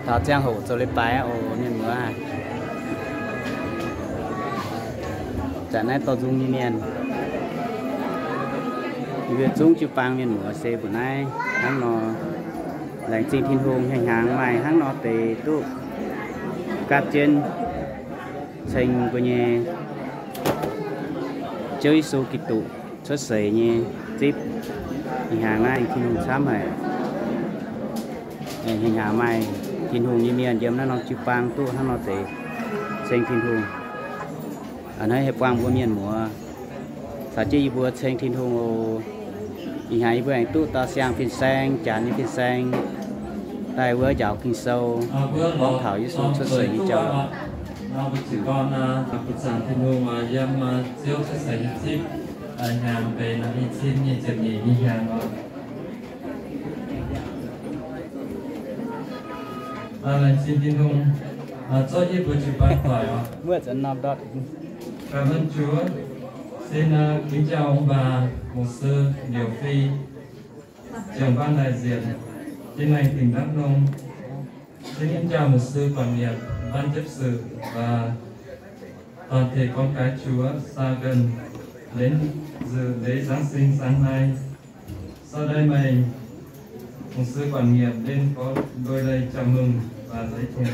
thọ trang hổ cho lên bài ô nên nữa à chả nãy tao dùng như miền việc dùng chụp băng miền mùa xe bữa nay hắn nó lãnh trình thiên hùng hành hàng mày hắn nó tề tụ cáp trên thành của nhà chơi số kịch tụ xuất sấy nhé tiếp hành hàng này thiên hùng sám này hành hàng mày thiên hùng như miền giống nó chụp băng tụ hắn nó tề thành thiên hùng anh ấy hẹp quang của miền mùa sao chỉ vừa thành thiên hùngอีหายเพื่อนตู้ตาเสียงพินแซงจานนี้พินแซงได้เวอร์เจ้าพินโซมองเขายิ่งสูงสุดเลยเจ้าเราไปถือก้อนกับปุจจันทินูมาเยี่ยมมาเที่ยวใส่ทิพย์งานเป็นนักวิจิตรนี่จะมีนิยามว่าอะไรสิทินูเจ้าญี่ปุ่นจะไปต่อยอ่ะเมื่อจะนำดอทcảm ơn Chúa. Xin kính chào ông bà, mục sư, điều phi, trưởng ban đại diện, trên này tỉnh Đắk Nông. Xin kính chào mục sư quản nhiệm, ban chấp sự và toàn thể con cái Chúa xa gần đến dự lễ Giáng sinh sáng nay. Sau đây mời mục sư quản nhiệm lên có đôi lời chào mừng và giới thiệu.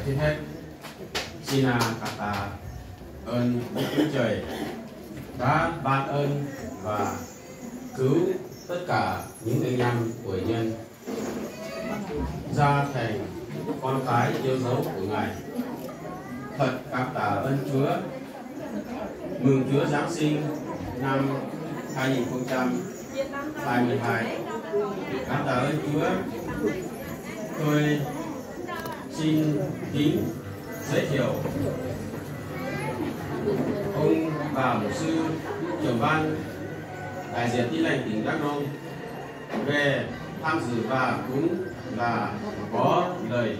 Trước hết xin cảm tạ ơn Đức Chúa Trời đã ban ơn và cứu tất cả những anh em của nhân ra thành con cái yêu dấu của Ngài. Thật cảm tạ ơn Chúa. Mừng Chúa Giáng sinh năm 2022. Cảm tạ ơn Chúa. Tôi xin kính giới thiệu ông bà mục sư trưởng ban đại diện Tin lành tỉnh Đắk Nông về tham dự và cũng là có lời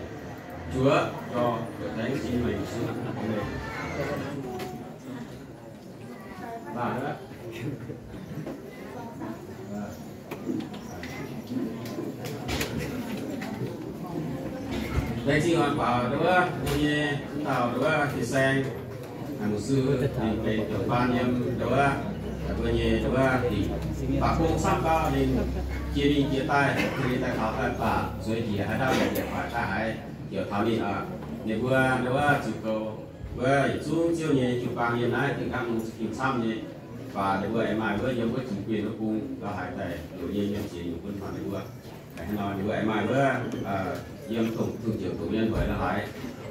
Chúa cho Hội Thánh. Xin mời mục sư bà nữa. Đây chỉ còn bảo đó như chúng tàu đó thì sang một sư thì về trưởng ban em đó vừa như đó thì bà cũng sắp cao nên chia đi chia tay thì tại họ phải bà rồi thì hai đứa để phải khai kiểu thảo đi để vừa đó chịu cầu vừa xuống chiều như chụp bằng như này thì các kiểm xăm như và để vừa em ai vừa giống với chính quyền nó cũng là hải tài tự nhiên em chỉ những quân phản để vừa cái nói để vừa em ai vừa dân thường trưởng tổ nhân vậy là hỏi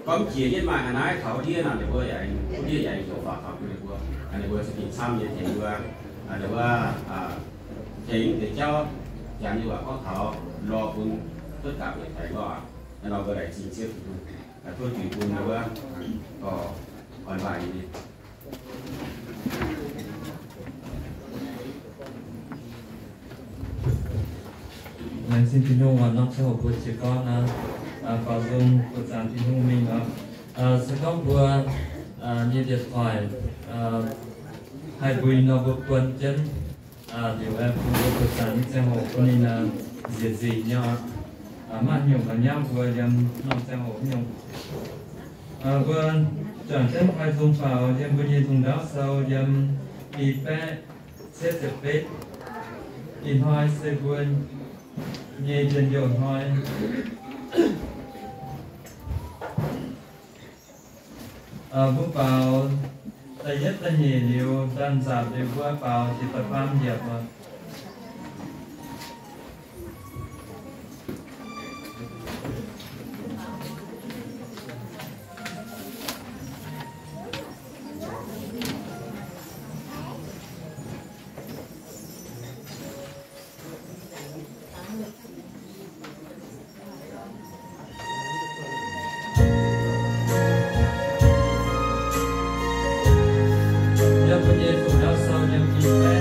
có chỉ nhân mà hồi nãy thảo đi là để vừa vậy đi vậy chỗ phạt học để vừa anh vừa sẽ kiểm xăm như thế vừa để vừa chính để cho dạng như là có thảo lo quân tất cả việc thầy gọi nó vừa đại chính xếp tôi chỉ quân để vừa còn vài gì Mình xin tin nhung và nó sẽ hỗ trợ chị con có dùng của giảm tin nhung mình đó sẽ có vừa như điện thoại hai bùi nó vừa quân chân điều em vừa của giảm sẽ hỗ con nên là diệt gì nhau mà nhiều cả nhau vừa nhầm nó sẽ hỗ nhau vừa chẳng thêm hai dùng vào nhầm vừa như dùng đó sau nhầm đi bé sẽ bếp in hoa sẽ vươn như trên dồn thôi bước vào tay nhất tay nhì điều đơn giản đều bước vào chỉ tập tham nghiệp mà nhâm như thủ đau sâu nhâm như bé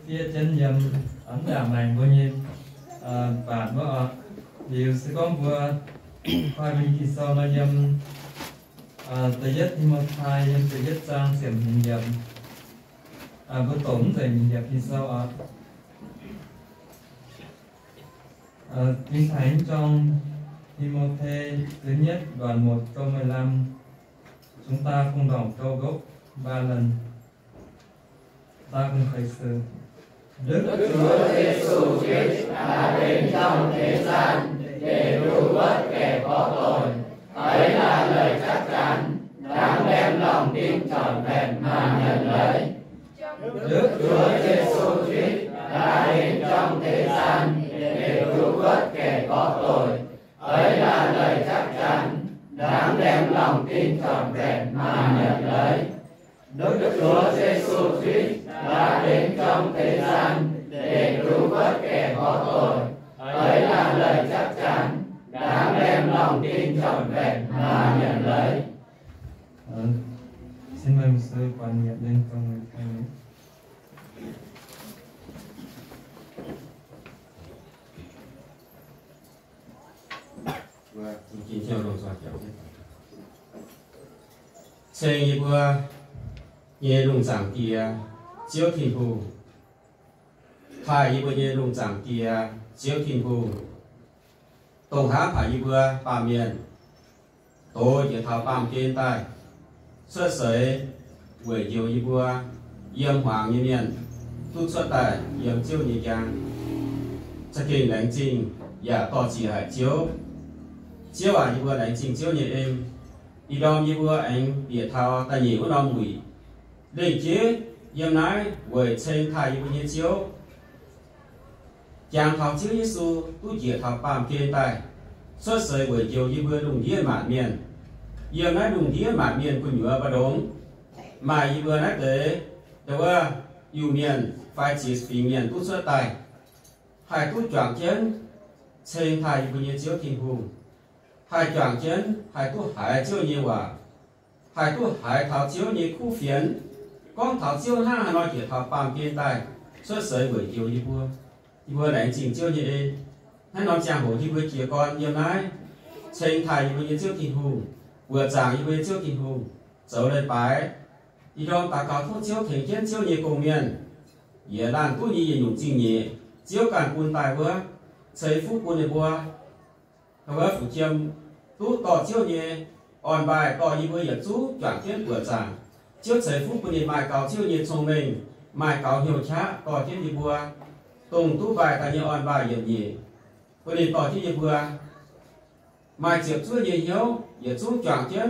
phía chân nhầm ấn đảm mạnh bao nhiêu bản vợ điều sẽ có vừa khoai mình thì sau nó nhầm tới nhất thì một hai nhầm tới nhất sang xiểm hình nhầm vừa tổn rồi mình nhập thì sau Kinh Thánh trong Timôthê thứ nhất đoạn 1 câu 15, chúng ta không đọc câu gốc 3 lần. Ta cùng khởi sự. Đức Chúa Giêsu Christ đã đến trong thế gian để cứu vớt kẻ có tội. Ấy là lời chắc chắn, đáng đem lòng tin trọn vẹn mà nhận lấy. Đức Chúa Giêsu Christ đã đến trong thế gian để cứu vớt kẻ có tội. Ấy là lời chắc chắn, đáng đem lòng tin trọn vẹn mà nhận lấy. Đức Chúa Giêsu Christ đã đến trong thế gian để cứu vớt kẻ có tội. Ấy là lời chắc chắn, đáng đem lòng tin trọn vẹn mà nhận lấy. Xin mời một sư quan niệm lên câu 12. Và kính chào đồng giả kéo Xây như vừa nhé lùng giảng kia chiếu thiên phù Thai như vừa nhé lùng giảng kia chiếu thiên phù Tổng há phải như vừa bà miền Tôi chỉ thảo bàm trên tay Xuất sới buổi chiều như vừa Yêm hoàng như miền Tút xuất tài yêm chiếu như càng Chắc kinh lãnh trình Giả tỏ chỉ hải chiếu chiếu như vừa đánh trình chiếu như em đi đom như vừa anh địa thao ta nhỉ của đom mùi lên chế yếm nái với trên thai như chiếu chàng thao chiếu Giêsu tu địa thao bàm trên tay xuất sợi với chiều như vừa đùng đĩa mạn miền yếm nái đùng đĩa mạn miền của nhựa và đống mà như vừa nái tới đâu yêu miền phải chỉ vì miền tu xuất tài hai tu choàng chén trên thai như chiếu thiên hùng hai choàng chén hai tu hải chiếu như hòa hai tu hải thảo chiếu như khu phiến con thảo chiếu na nói chỉ thảo bàm trên tay xuất sợi với chiều như vừa đánh chỉnh chiếu như em hay nói chàng hổ như vừa kia con nhiều nái trên thai như chiếu thiên hùng vừa chàng như vừa chiếu thiên hùng dấu lên bái đi đong ta cáo thuốc chiếu thành kiến chiếu như cùng miền dễ đàn tu như nhung chinh nhẹ chiếu cản quân tài vừa xây phúc quân này vừa vừa phụ chiêm tu tỏ chiếu nhẹ on bài tỏ như vừa nhận chú choàng thiết vừa chàng chiếu xây phúc quân này mai cáo chiếu nhẹ thông minh mai cáo hiểu chá tỏ thiết như vừa tùng tu bài ta như on bài nhận nhẹ quân này tỏ thiết như vừa mai chiếc chúa như hiếu nhận chú choàng thiết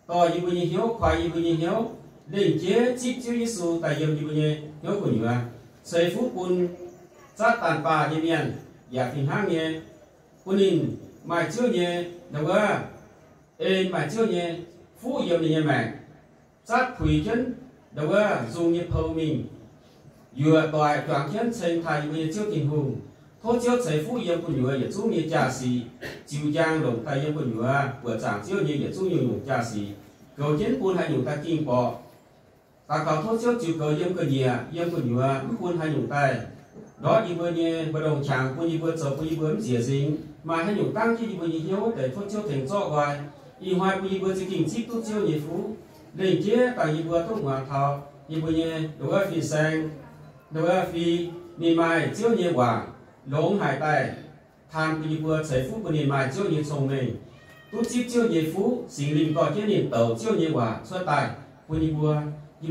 tỏ như vừa như hiếu khoai như vừa như hiếu định chế chip chiếu Giêsu tại yếm như vừa như hiếu của nhựa xây phúc quân sát tàn bà như miền giả phình hang nhé quân in mai chưa nhé đâu cơ ê mai chưa nhé phú yếm như mẹ sát thủy chân đâu cơ dùng như thâu mình vừa toại choàng chân xây thai như chiếu tình hùng thốt chiếu xây phú yếm của nhựa giả chú như trà xì chiếu giang đồng tay yếm của nhựa vừa chẳng chiếu như giả chú như nhung trà xì cầu chiến quân hay nhung ta kinh bọ ta cầu thốt chiếu chiếu cầu yếm của nhẹ yếm của nhựa quân hay nhung tay đó đi vừa nhé vừa đồng chàng vừa đi vừa sầu vừa đi vừa dễ dính mà hay nhung tăng khi đi vừa hiếu để thốt chiếu thành cho hoài y hoài vừa đi vừa chỉ kinh chích tốt chiếu nhẹ phú lên chế tại đi vừa tốt ngoại thọ đi vừa nhé đối phi sang đối phi ni mai chiếu nhẹ hoàng lống hải tài than vừa đi vừa xảy phú vừa ni mai chiếu nhẹ sông mình tốt chích chiếu nhẹ phú sinh linh to chế niệm tàu chiếu nhẹ hoàng xuất tài vừa đi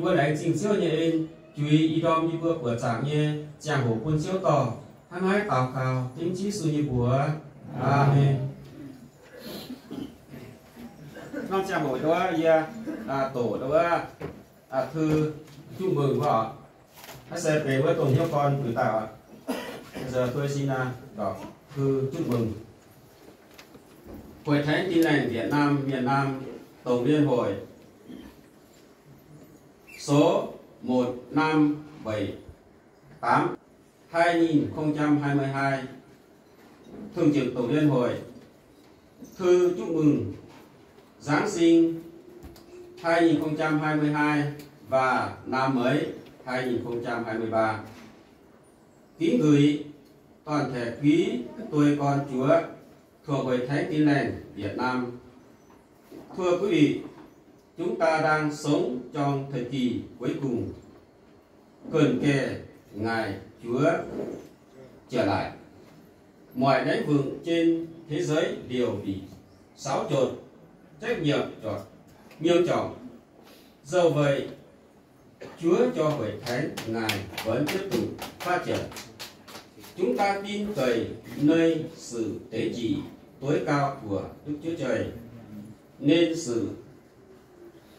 vừa đánh trình chiếu nhẹ in chú ý y đom đi vừa của chẳng nhé chàng hổ quân chiếu tỏ hăng hái tào khào tính chí sư như của Amen. Năm chàng hổ đó tổ đó thư chúc mừng của họ hãy sẽ về với tổng hiếu con gửi tạo bây giờ tôi xin đọc thư chúc mừng Hội Thánh Tin Lành Việt Nam miền Nam Tổng Liên Hội số 1578 2022 Thường trực Tổng Liên Hội thư chúc mừng Giáng sinh 2022 và năm mới 2023 kính gửi toàn thể quý tôi con Chúa thuộc Hội Thánh Tin Lành Việt Nam. Thưa quý vị, chúng ta đang sống trong thời kỳ cuối cùng, cận kề ngày Chúa trở lại. Mọi đánh vững trên thế giới đều bị xáo trộn, trách nhiệm nghiêm trọng. Do vậy, Chúa cho Hội Thánh Ngài vẫn tiếp tục phát triển. Chúng ta tin cậy nơi sự tế trị tối cao của Đức Chúa Trời, nên sự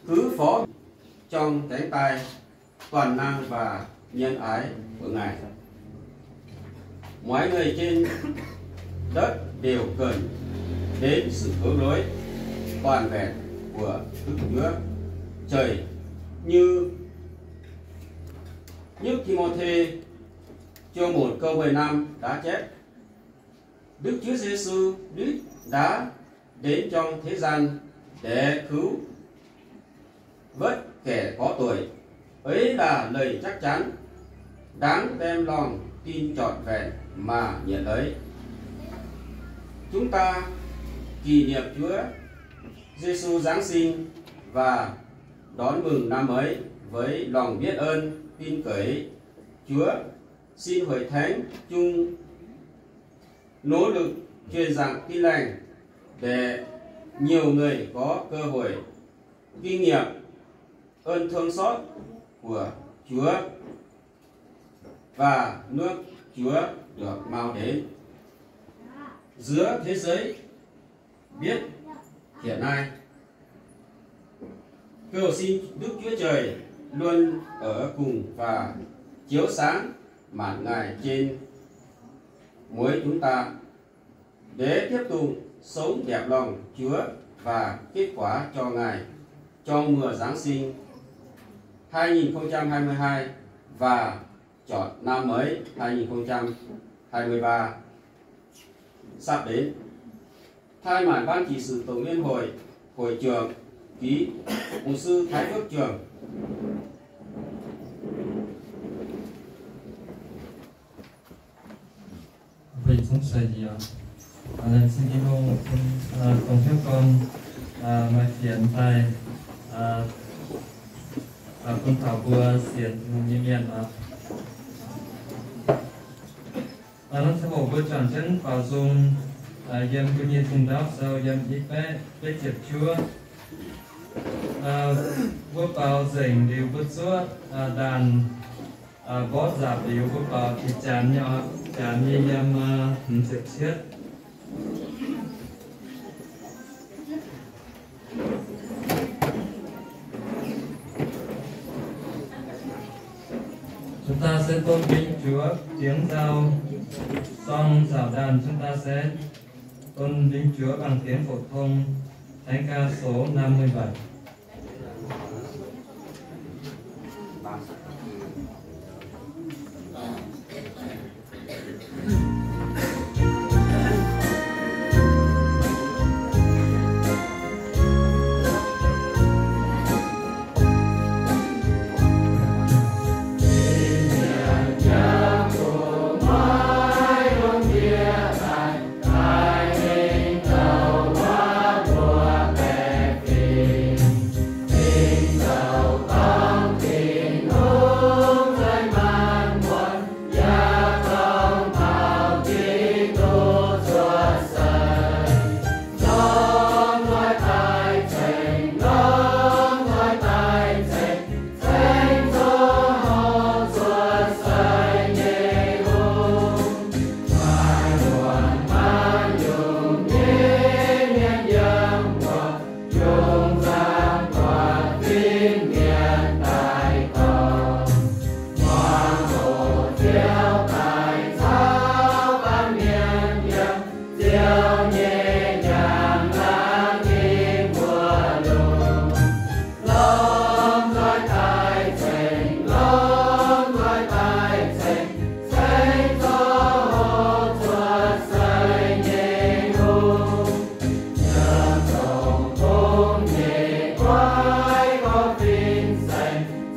cứ phó trong cánh tay toàn năng và nhân ái của Ngài. Mọi người trên đất đều cần đến sự hướng lối toàn vẹn của Đức Chúa Trời như Nhất Timôthê chương 1 câu 15 đã chép: Đức Chúa Giêsu Christ đã đến trong thế gian để cứu vớt kẻ có tội. Ấy là lời chắc chắn đáng đem lòng tin trọn vẹn mà nhận lấy. Chúng ta kỷ niệm Chúa Giêsu Giáng sinh và đón mừng năm mới với lòng biết ơn, tin cậy Chúa. Xin Hội Thánh chung nỗ lực truyền giảng tin lành để nhiều người có cơ hội kinh nghiệm ơn thương xót của Chúa và nước Chúa được mau đến. Giữa thế giới biết hiện nay, cầu xin Đức Chúa Trời luôn ở cùng và chiếu sáng màn Ngài trên mỗi chúng ta để tiếp tục sống đẹp lòng Chúa và kết quả cho Ngài trong mùa Giáng sinh 2022 và chọn năm mới 2023 sắp đến. Thay mặt Ban trị sự Tổng liên hội, Hội trưởng ký Mục sư Thái Phước Trường. Vị thống sai gì ạ? Nên xin kính hôn cùng phép con mai thiện tay con thảo vừa xiển như miền nó sẽ hỗ trợ chọn chân vào dùng dân cũng như cùng đó sau dân ít bé chẹp chúa bước vào dành điều bước chúa đàn bó dạp điều bước vào thì chán nhỏ chán như nhằm chẹp chết. Chúng ta sẽ tôn vinh Chúa tiếng giao song dạo đàn. Chúng ta sẽ tôn vinh Chúa bằng tiếng phổ thông thánh ca số 57.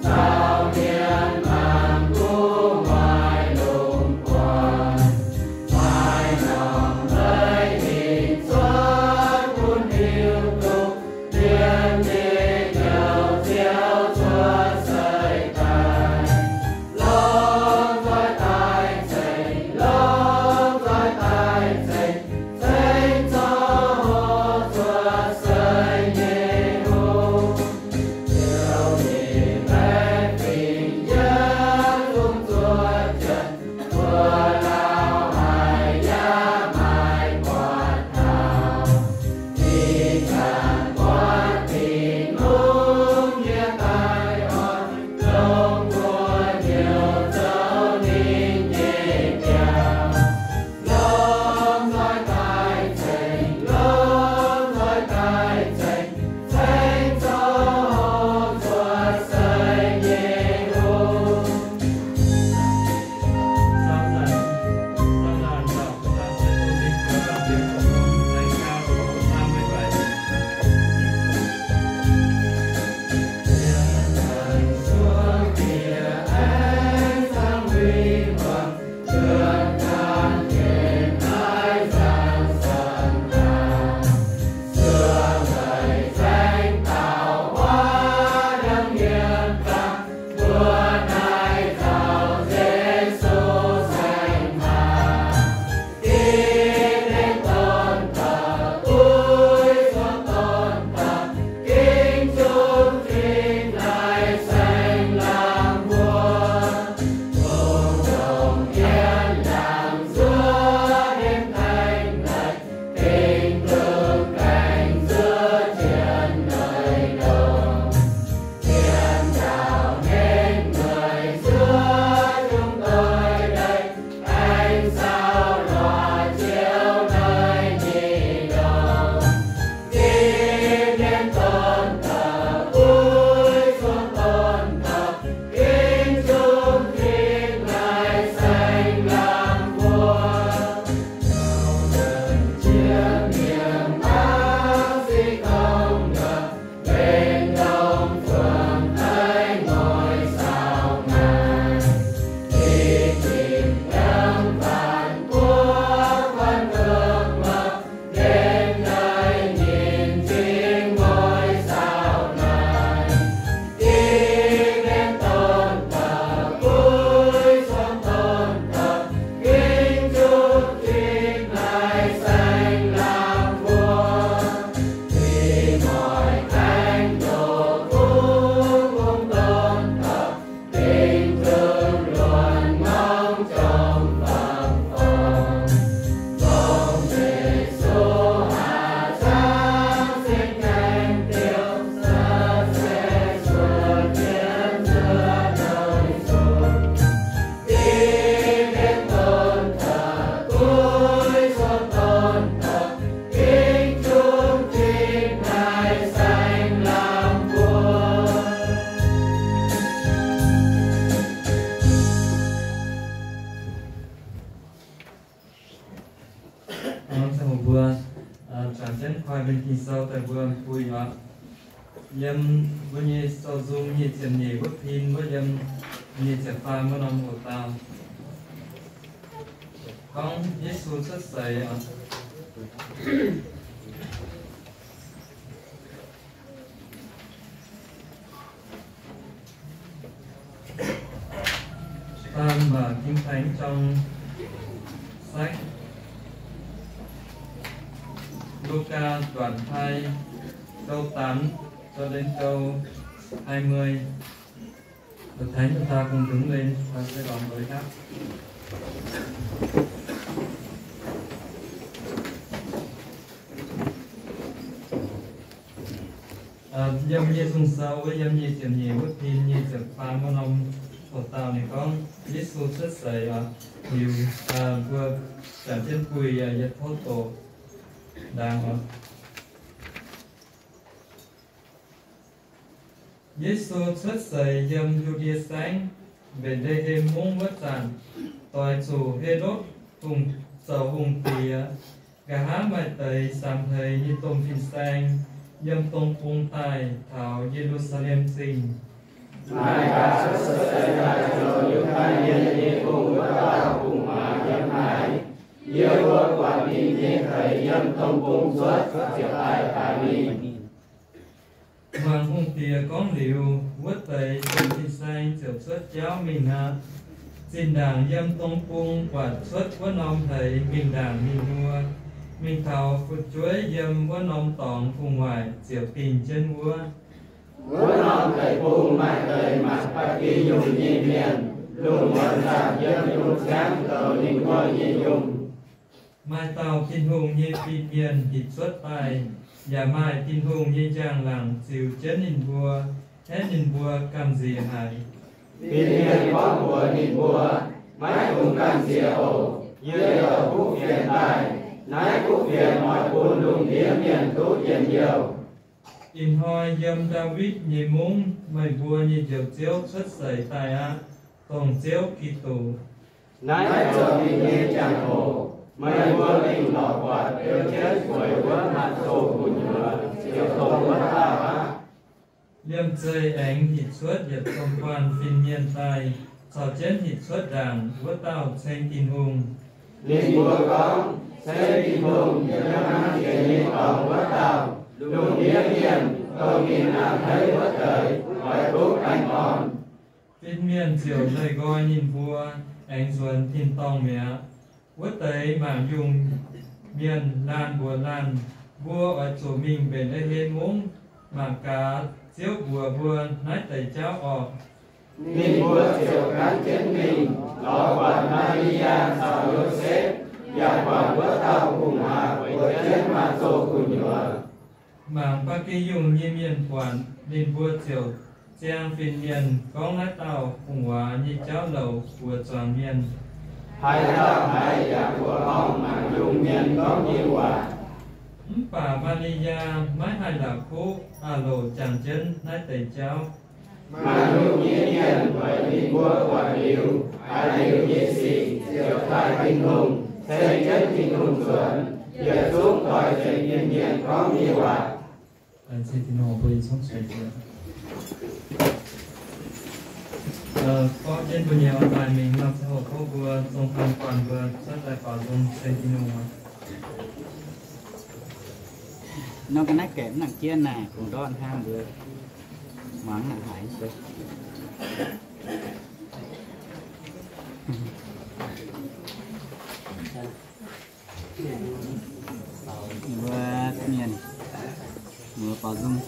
Sao niên mang cứu ngoài hồ vừa trả chân khoai bên kỳ sau tại vừa vui đó yếm với như sau dung như chém nhỉ với pin với yếm như chém pha với nông hồ tao con Giêsu xuất sẩy Psalm và Kinh Thánh trong sách Luca đoạn 2 câu 8 cho đến câu 20. Được Thánh chúng ta cùng đứng lên và sẽ đọc lời hát. Dâm như sung sâu với dâm như chìm nhiều với thiên như chìm pha môn ông một tàu này con Giêsu xuất sẩy nhiều vừa trả trên quỳ giật thốt tổ đang Giêsu xuất sẩy dâm Judea sáng về đây thêm muốn vất sản tòa chủ Herod cùng sầu hùng tìa gà há bài tây xàm thầy như tôm phim sang dâm tông cung tài thảo Jerusalem sinh Mai cả xuất sợi ra cho những thanh niên đi cùng với ta cùng mà dâm hải yêu quốc quản lý thiên thầy dâm tông cung xuất triệu tài tài mi Hoàng hùng tìa con liều vất tây tông phim sang triệu xuất giáo mình hạ xin đảng dâm tông cung quả xuất với ông thầy mình đảng mình vua mình thảo phật chuối dâm với ông tòng cùng ngoài triệu tình chân vua Vua non thầy cung mai thầy mặt bạc kỳ dùng nhi miền lùng vận giảm dâm dùng sáng tờ linh coi nhi dùng mai tàu kinh hùng như phi miền thịt xuất tài và mai kinh hùng như trang làng chịu chấn hình vua hết hình vua cầm gì hại Phi miền có mùa nhìn vua mãi cùng cầm dìa ổ dưới ở cúc phiền tài nái cúc phiền mọi buồn lùng đĩa miền thú tiền nhiều in hoi dâm David như muốn mày vua như diệu chiếu xuất sẩy tài á tổng chiếu kỳ tù nái cho mình như chẳng khổ mày vua mình lọ quạt đều chết quẩy vỡ mặt sổ của nhựa chiều tổ vỡ tao á liêm chơi ánh thịt xuất diệt thông quan phiên nhiên tài sò chết thịt xuất đảng vỡ tàu xanh kinh hùng linh vua con sẽ kinh hùng nhớ năng tiền linh còn vỡ tao lùng đĩa miền cầu nghìn nào thấy vỡ trời hỏi thuốc anh còn Phiên miền chiều lời gọi nhìn vua ánh xuân thiên tòng mẹ vớt tới mảng dùng miền lan bùa lan vua ở chỗ mình về đây lên muốn mảng cá chiếu vua nái tẩy cháo ọt linh vua chiều cán chiến mình đó quản Maria sao Joseph và quản vỡ tao cùng hạ của chết mặt sổ của nhựa mảng ba cây dùng như miền quản nên vua chiều trang phiên miền có lái tàu cùng hóa như cháo lẩu của tròn miền hai tao hai giả của ông mà dùng miền có nhiều quả bà Maria mái hai là khô lộ chàng chân nái tẩy cháo mà dùng như miền bởi linh vua quả liều ai liều như xì diệu thai kinh hùng thế chất kinh hùng chuẩn giờ xuống khỏi trời nhiên nhiên có nhiều quả xin tin hồ với sống sạch có trên của nhiều bài mình làm xã hội có vừa trong phần quản vừa rất là có dùng xây tin hồ nó cái nách kém nặng chia này cũng đó ăn ham vừa món nặng hải rồi vừa miền vừa có dung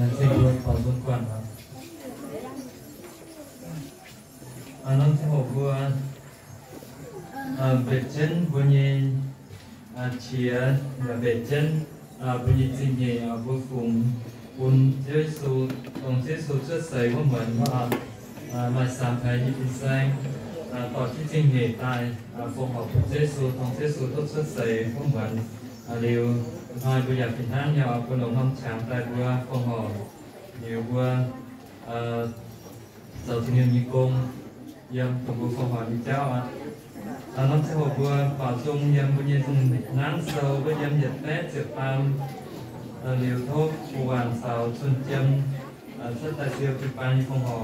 xin vua phó dung quanครับน้องที่หกบัวเบ็ดเช่นบัวเย็นเชียร์เบ็ดเช่นบัวเย็นจริงเย่บัวฝุ่งบุญเจ้าสูตรงเจ้าสูชุดใส่ก็เหมือนว่ามาสามไทยยี่สิบแสงต่อที่จริงเย่ตายฟงของเจ้าสูตรงเจ้าสูทุกชุดใส่ก็เหมือนเร็วหอยบัวอยากกินน้ำยาวบัวหลงน้ำฉางตายบัวฟงหอเร็วบัวเจ้าที่มีกงยังผมบุฟงหอมีเจ้าน้องเจ้าบัวป่าจงยังบัวเย็นน้ำเสาบัวยังหยัดแป๊ดเจ็บปามเร็วทบปูวานเสาชนเจียมชุดตาเสียวที่ปานฟงหอ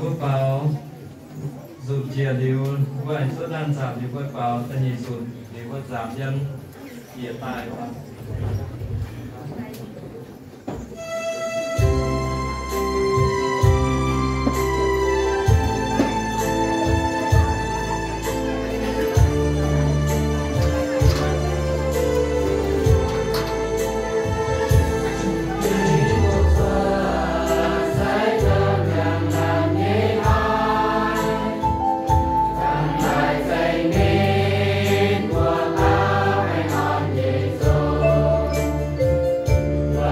bữa bảo dù chia điều với số đan giảm điều bữa bảo tình hình sụt điều bữa giảm dân hiện tại Hãy subscribe cho kênh Ghiền Mì Gõ để không bỏ lỡ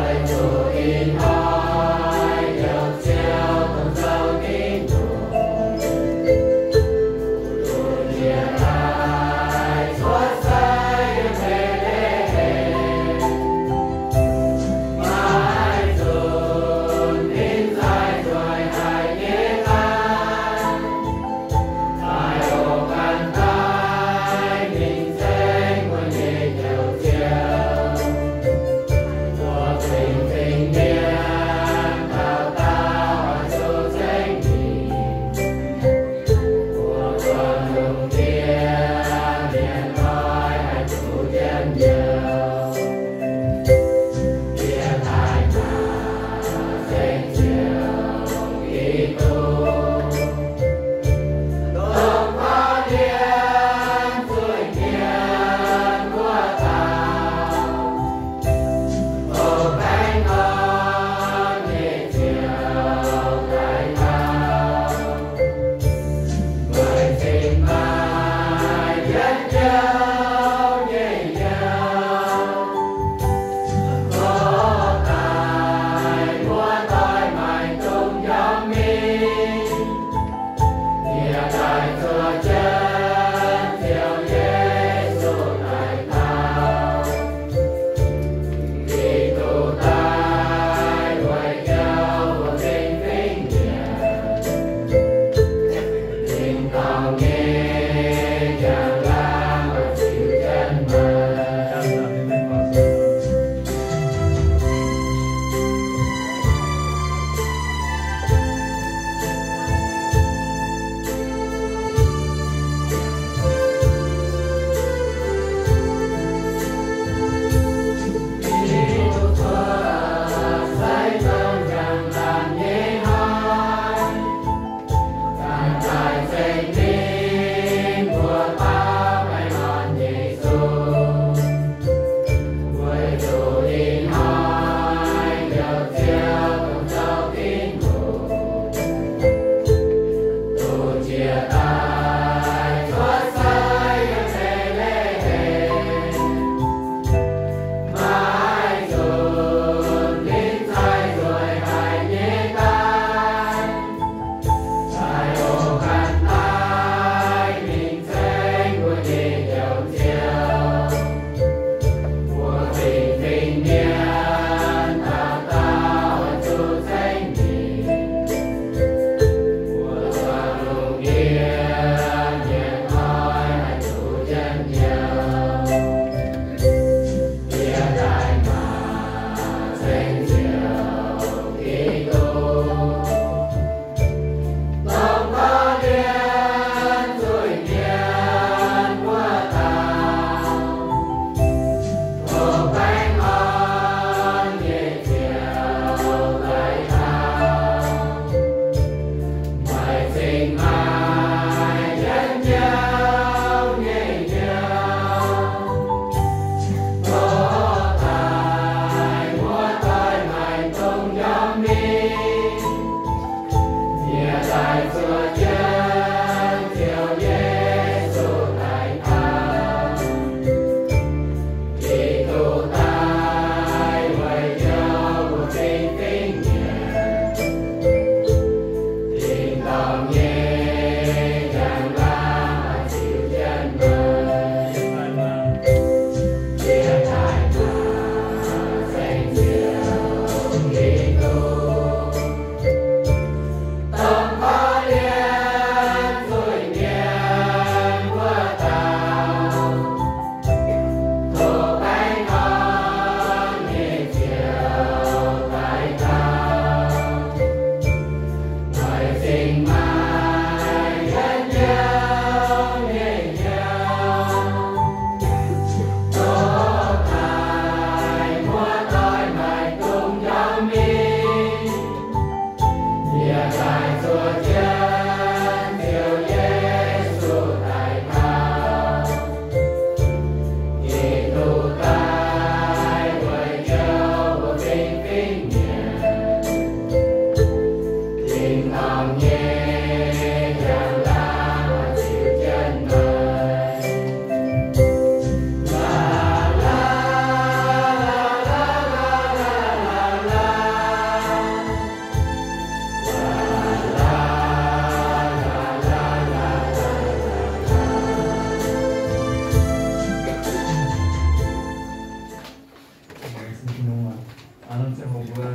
vừa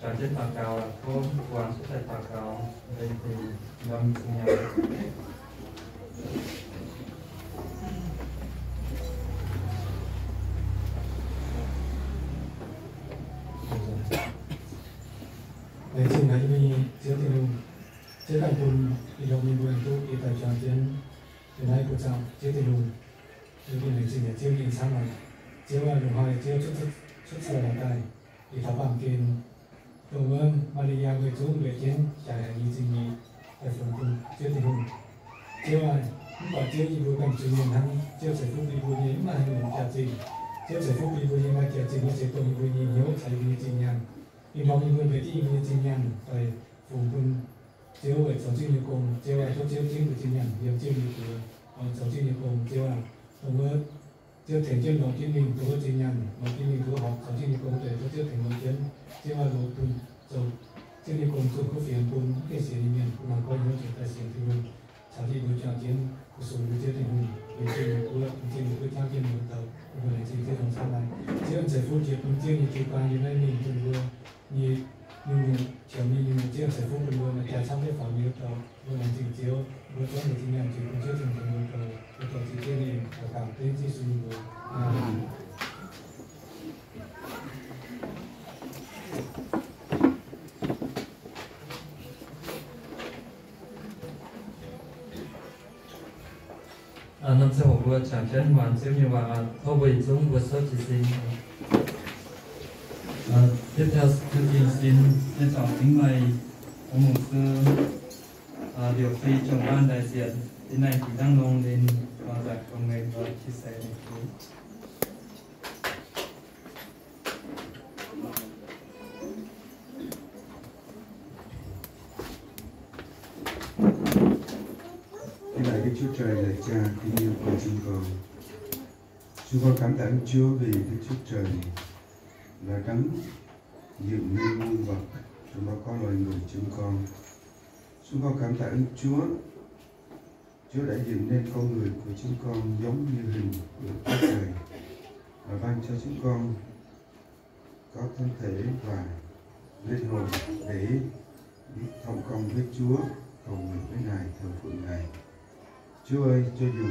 trò trên tòa cầu là thôn quan xuất tại tòa cầu đây thì lâm sinh nhau. Để xin hãy vì chưa thì luôn chưa thành tuần thì đồng mình buồn tu thì tại trò chiến từ nay của cháu chưa thì luôn thì này xin để chưa nhìn sang này chưa là đồng hỏi chưa xuất sở là tài thì thảo bằng kiền tổ ơn Maria người chú người chiến trải hành gì gì tại phần tuần chưa thì luôn chưa là không phải chưa gì vừa cảnh trường miền hắn chưa sẽ phúc đi vui nhé mà hành động trả gì chưa sẽ phúc đi vui nhé mà trả gì nó sẽ tồn vui nhé nhớ chạy đi trình nhàn vì mong những người về đi như trình nhàn phải phụ huynh chiếu về giáo trình nhiều cùng chiếu về cho chiếu chính của trình nhàn nhiều chiếu nhiều của giáo trình nhiều cùng chiếu là đồng với chiếu thể chiếu đồng chính mình của trình nhàn đồng chính mình của học giáo trình nhiều cùng để cho chiếu thành đồng chính chiếu là đồ tuần rồi chiếu nhiều cùng tuần có phiền tuần cái sự đi miền của mình coi như chúng ta sẽ thì mình sau khi đối chọn chiến của số đối chiếu thành mình về chiếu của chiến của trang chiến một tàu của này chỉ chiếu đồng sau này chiếu giải phút chiếu cùng chiếu như chiếu qua như này mình tuần vừa như chiều như chiếu giải phút tuần vừa mà trả xong cái phòng như tàu vừa làm trình chiếu vừa cho người trình nhận chiếu cùng chiếu thành tuần vừa tàu tàu chỉ chiếu này và cảm thấy chỉ suy vừa năm sau học vừa chẳng chân hoàn siêu như và thâu bình chúng vừa sơ chỉ sinh. Tiếp theo chương trình xin trân trọng kính mời ông mục sư điều phi trưởng ban đại diện đến này thì đang nông lên vào giải công nghệ và chia sẻ một chút. Lạy Chúa Trời là Cha kính yêu của chúng con cảm tạ Chúa vì Đức Chúa Trời là đấng dựng nên muôn vật, chúng con có loài người chúng con cảm tạ Chúa đã dựng nên con người của chúng con giống như hình của Chúa Trời và ban cho chúng con có thân thể và linh hồn để biết thông công với Chúa, cầu nguyện với Ngài, thờ phượng Ngài. Chúa ơi, cho dù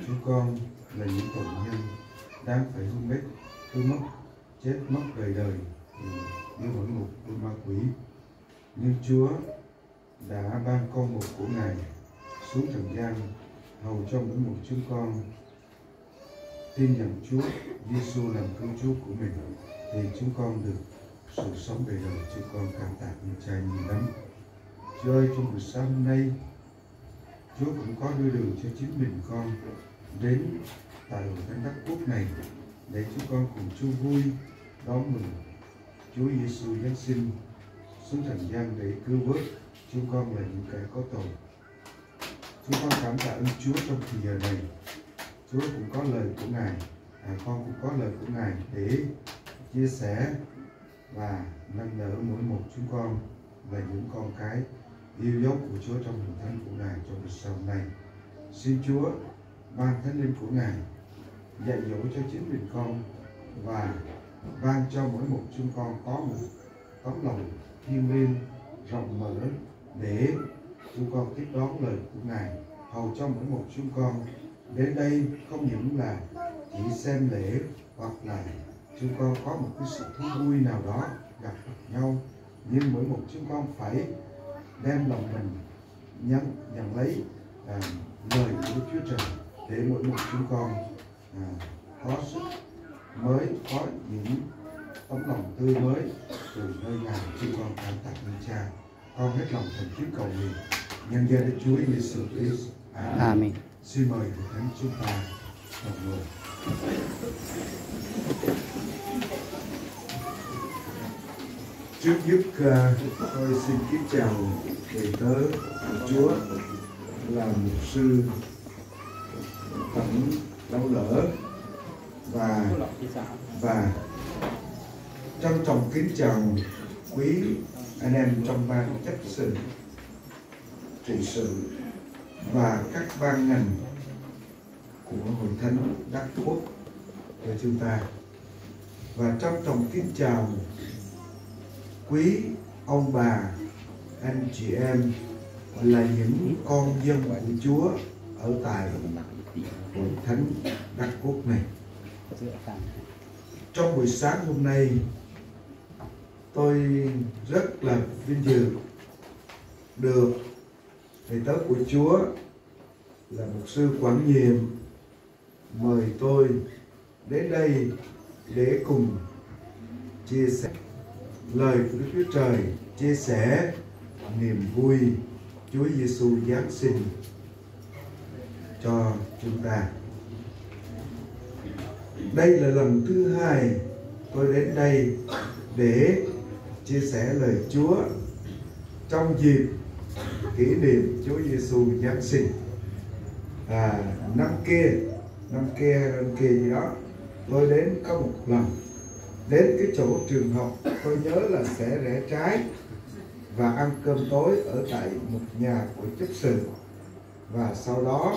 chúng con là những tội nhân đang phải hôn mết, chết mất đời đời như hỏa ngục của ma quỷ, nhưng Chúa đã ban con một của Ngài xuống trần gian hầu cho mỗi một chúng con tin nhận Chúa Giêsu làm cứu Chúa của mình, thì chúng con được sự sống đời đời. Chúng con cảm tạ ơn Cha nhiều lắm. Chúa ơi, trong buổi sáng hôm nay Chúa cũng có đưa đường cho chính mình con đến tại hội thánh đất quốc này để chúng con cùng Chúa vui đón mừng Chúa Giêsu Giáng sinh xuống trần gian để cứu vớt chúng con là những kẻ có tội. Chúng con cảm tạ ơn Chúa trong thời giờ này. Chúa cũng có lời của Ngài, con cũng có lời của Ngài để chia sẻ và nâng đỡ mỗi một chúng con là những con cái yêu dấu của Chúa trong hội thánh của Ngài trong buổi sáng này. Xin Chúa ban Thánh Linh của Ngài dạy dỗ cho chính mình con và ban cho mỗi một chúng con có một tấm lòng thiêng liêng rộng mở để chúng con tiếp đón lời của Ngài, hầu cho mỗi một chúng con đến đây không những là chỉ xem lễ hoặc là chúng con có một cái sự thú vui nào đó gặp nhau, nhưng mỗi một chúng con phải đem lòng mình nhận lấy lời của Chúa Trời để mỗi một chúng con có sức mới, có những tấm lòng tươi mới từ nơi Ngài. Chúng con cảm tạ ơn Cha. Con hết lòng thành kính cầu nguyện nhân danh Đức Chúa Giêsu Christ. Amen. Xin mời hội thánh chúng ta đồng ngồi. Trước nhất tôi xin kính chào thầy tớ Chúa là mục sư Tổng Lâu Lỡ và trân trọng kính chào quý anh em trong ban chấp sự, trị sự và các ban ngành của hội thánh Đắc Quốc của chúng ta. và trân trọng kính chào quý ông bà, anh chị em là những con dân của Chúa ở tại hội thánh Đắc Quốc này. Trong buổi sáng hôm nay, tôi rất là vinh dự được thầy tớ của Chúa là mục sư Quảng Nhiệm mời tôi đến đây để cùng chia sẻ lời của Đức Chúa Trời, chia sẻ niềm vui Chúa Giêsu Giáng sinh cho chúng ta. Đây là lần thứ hai tôi đến đây để chia sẻ lời Chúa trong dịp kỷ niệm Chúa Giêsu Giáng sinh. Năm kia gì đó tôi đến có một lần đến cái chỗ trường học, tôi nhớ là sẽ rẽ trái và ăn cơm tối ở tại một nhà của chấp sự, và sau đó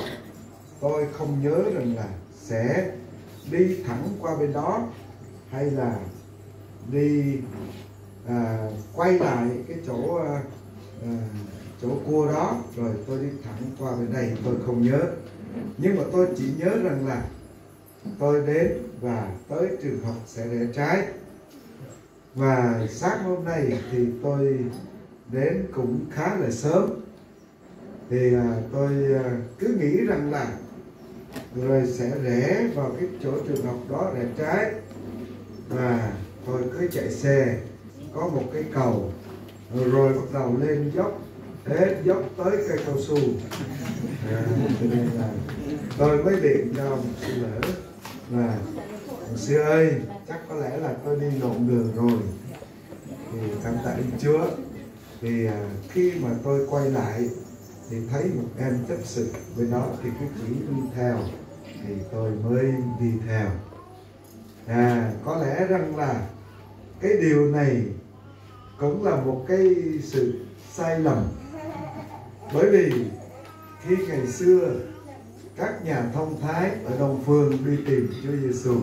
tôi không nhớ rằng là sẽ đi thẳng qua bên đó hay là đi quay lại cái chỗ cua đó rồi tôi đi thẳng qua bên đây, tôi không nhớ. Nhưng mà tôi chỉ nhớ rằng là tôi đến và tới trường học sẽ rẽ trái. Và sáng hôm nay thì tôi đến cũng khá là sớm, thì tôi cứ nghĩ rằng là rồi sẽ rẽ vào cái chỗ trường học đó, rẽ trái, và tôi cứ chạy xe, có một cái cầu rồi bắt đầu lên dốc, hết dốc tới cây cao su. Cho nên là tôi mới điện cho một sư lỡ là một sư ơi, chắc có lẽ là tôi đi lộn đường rồi. Thì cảm tạ Đức Chúa. Thì khi mà tôi quay lại thì thấy một em chấp sự bên đó thì cứ chỉ đi theo, thì tôi mới đi theo. Có lẽ rằng là cái điều này cũng là một cái sự sai lầm, bởi vì khi ngày xưa các nhà thông thái ở Đông Phương đi tìm Chúa Giêsu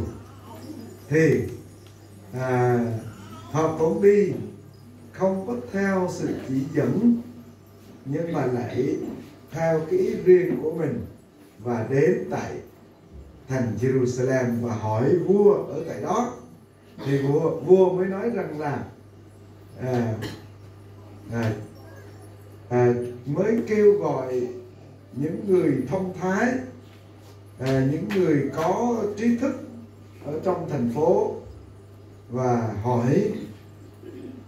thì họ cũng đi không có theo sự chỉ dẫn, nhưng mà lại theo cái ý riêng của mình và đến tại thành Jerusalem và hỏi vua ở tại đó. Thì vua mới nói rằng là mới kêu gọi những người thông thái, những người có trí thức ở trong thành phố và hỏi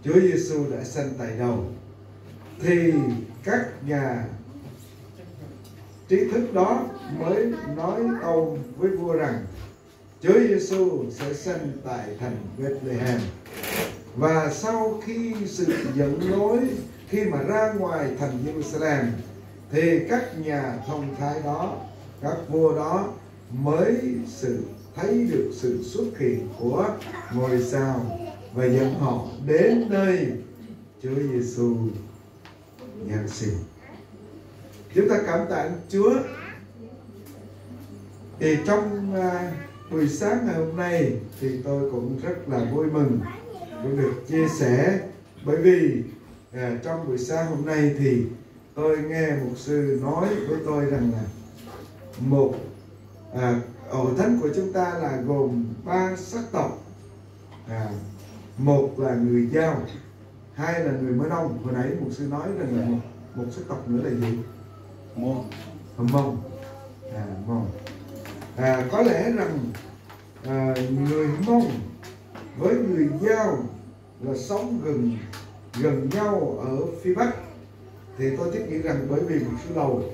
Chúa Giêsu đã sanh tại đâu. Thì các nhà trí thức đó mới nói câu với vua rằng Chúa Giêsu sẽ sanh tại thành Bethlehem. Và sau khi sự dẫn lối, khi mà ra ngoài thành Jerusalem, thì các nhà thông thái đó, các vua đó mới thấy được sự xuất hiện của ngôi sao và dẫn họ đến nơi Chúa Giêsu Giáng sinh. Chúng ta cảm tạ Chúa. Thì trong buổi sáng ngày hôm nay thì tôi cũng rất là vui mừng cũng được chia sẻ, bởi vì trong buổi sáng hôm nay thì tôi nghe mục sư nói với tôi rằng là hội thánh của chúng ta là gồm 3 sắc tộc. Một là người Dao, hai là người Mơ Nông. Hồi nãy mục sư nói rằng là một sắc tộc nữa là gì? Mông. Có lẽ rằng người Mông với người Dao là sống gần nhau ở phía Bắc. Thì tôi thiết nghĩ rằng bởi vì một số đầu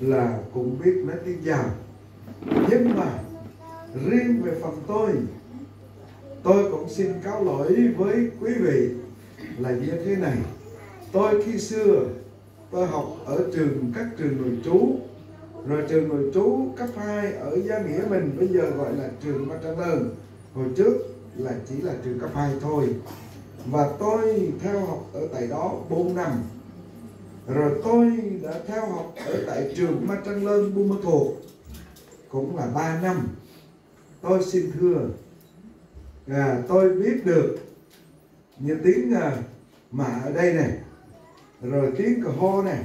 là cũng biết nói tiếng Dao. Nhưng mà riêng về phần tôi cũng xin cáo lỗi với quý vị là như thế này. Tôi khi xưa tôi học ở các trường nội trú, rồi trường nội trú cấp 2 ở Gia Nghĩa mình bây giờ gọi là trường Ma Trăng Đơn, hồi trước là chỉ là trường cấp 2 thôi. Và tôi theo học ở tại đó 4 năm. Rồi tôi đã theo học ở tại trường Ma Trăng Đơn Buôn Ma Thuột cũng là 3 năm. Tôi xin thưa tôi biết được như tiếng mạ ở đây này, rồi tiếng cờ hô này,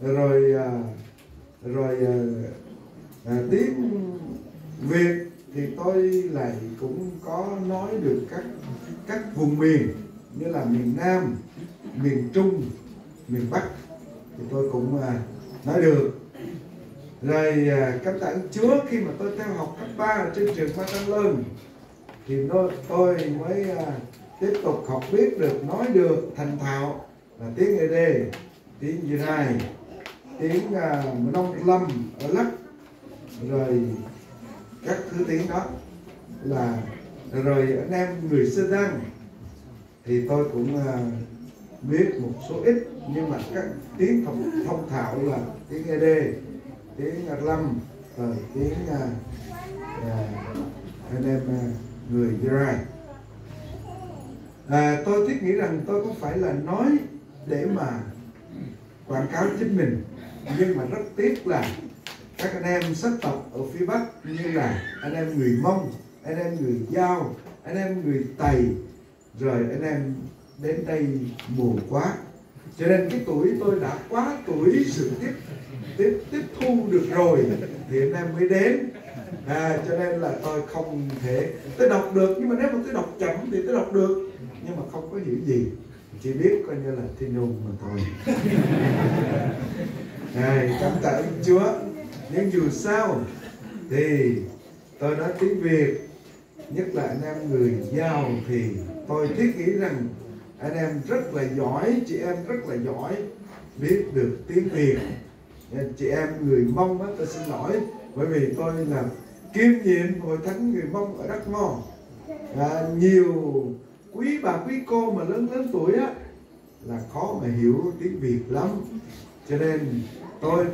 rồi tiếng Việt thì tôi lại cũng có nói được các vùng miền như là miền Nam, miền Trung, miền Bắc thì tôi cũng nói được. Rồi cảm tạ Chúa khi mà tôi theo học cấp 3 ở trên trường Ma Tăng Lơn thì tôi mới tiếp tục học biết được, nói được thành thạo là tiếng Ede, tiếng Dư Rai, tiếng Nông Lâm ở Lắc, rồi các thứ tiếng đó là rồi anh em người Sơ Đăng thì tôi cũng biết một số ít, nhưng mà các tiếng thông thạo là tiếng Ede, tiếng Lâm, rồi tiếng anh em người Dư Rai. Tôi thiết nghĩ rằng tôi không phải là nói để mà quảng cáo chính mình, nhưng mà rất tiếc là các anh em sắc tộc ở phía Bắc như là anh em người Mông, anh em người Dao, anh em người Tày, rồi anh em đến đây muộn quá, cho nên cái tuổi tôi đã quá tuổi sự tiếp thu được rồi thì anh em mới đến. Cho nên là tôi không thể, tôi đọc được, nhưng mà nếu mà tôi đọc chậm thì tôi đọc được, nhưng mà không có hiểu gì, chỉ biết coi như là Thiên Hùng mà thôi. Cảm tạ ơn Chúa. Nhưng dù sao thì tôi nói tiếng Việt, nhất là anh em người Dao thì tôi thiết nghĩ rằng anh em rất là giỏi, chị em rất là giỏi biết được tiếng Việt. Chị em người Mông á, tôi xin lỗi, bởi vì tôi là kiêm nhiệm hội thánh người Mông ở Đắk Mo. Nhiều quý bà quý cô mà lớn tuổi á là khó mà hiểu tiếng Việt lắm, cho nên tôi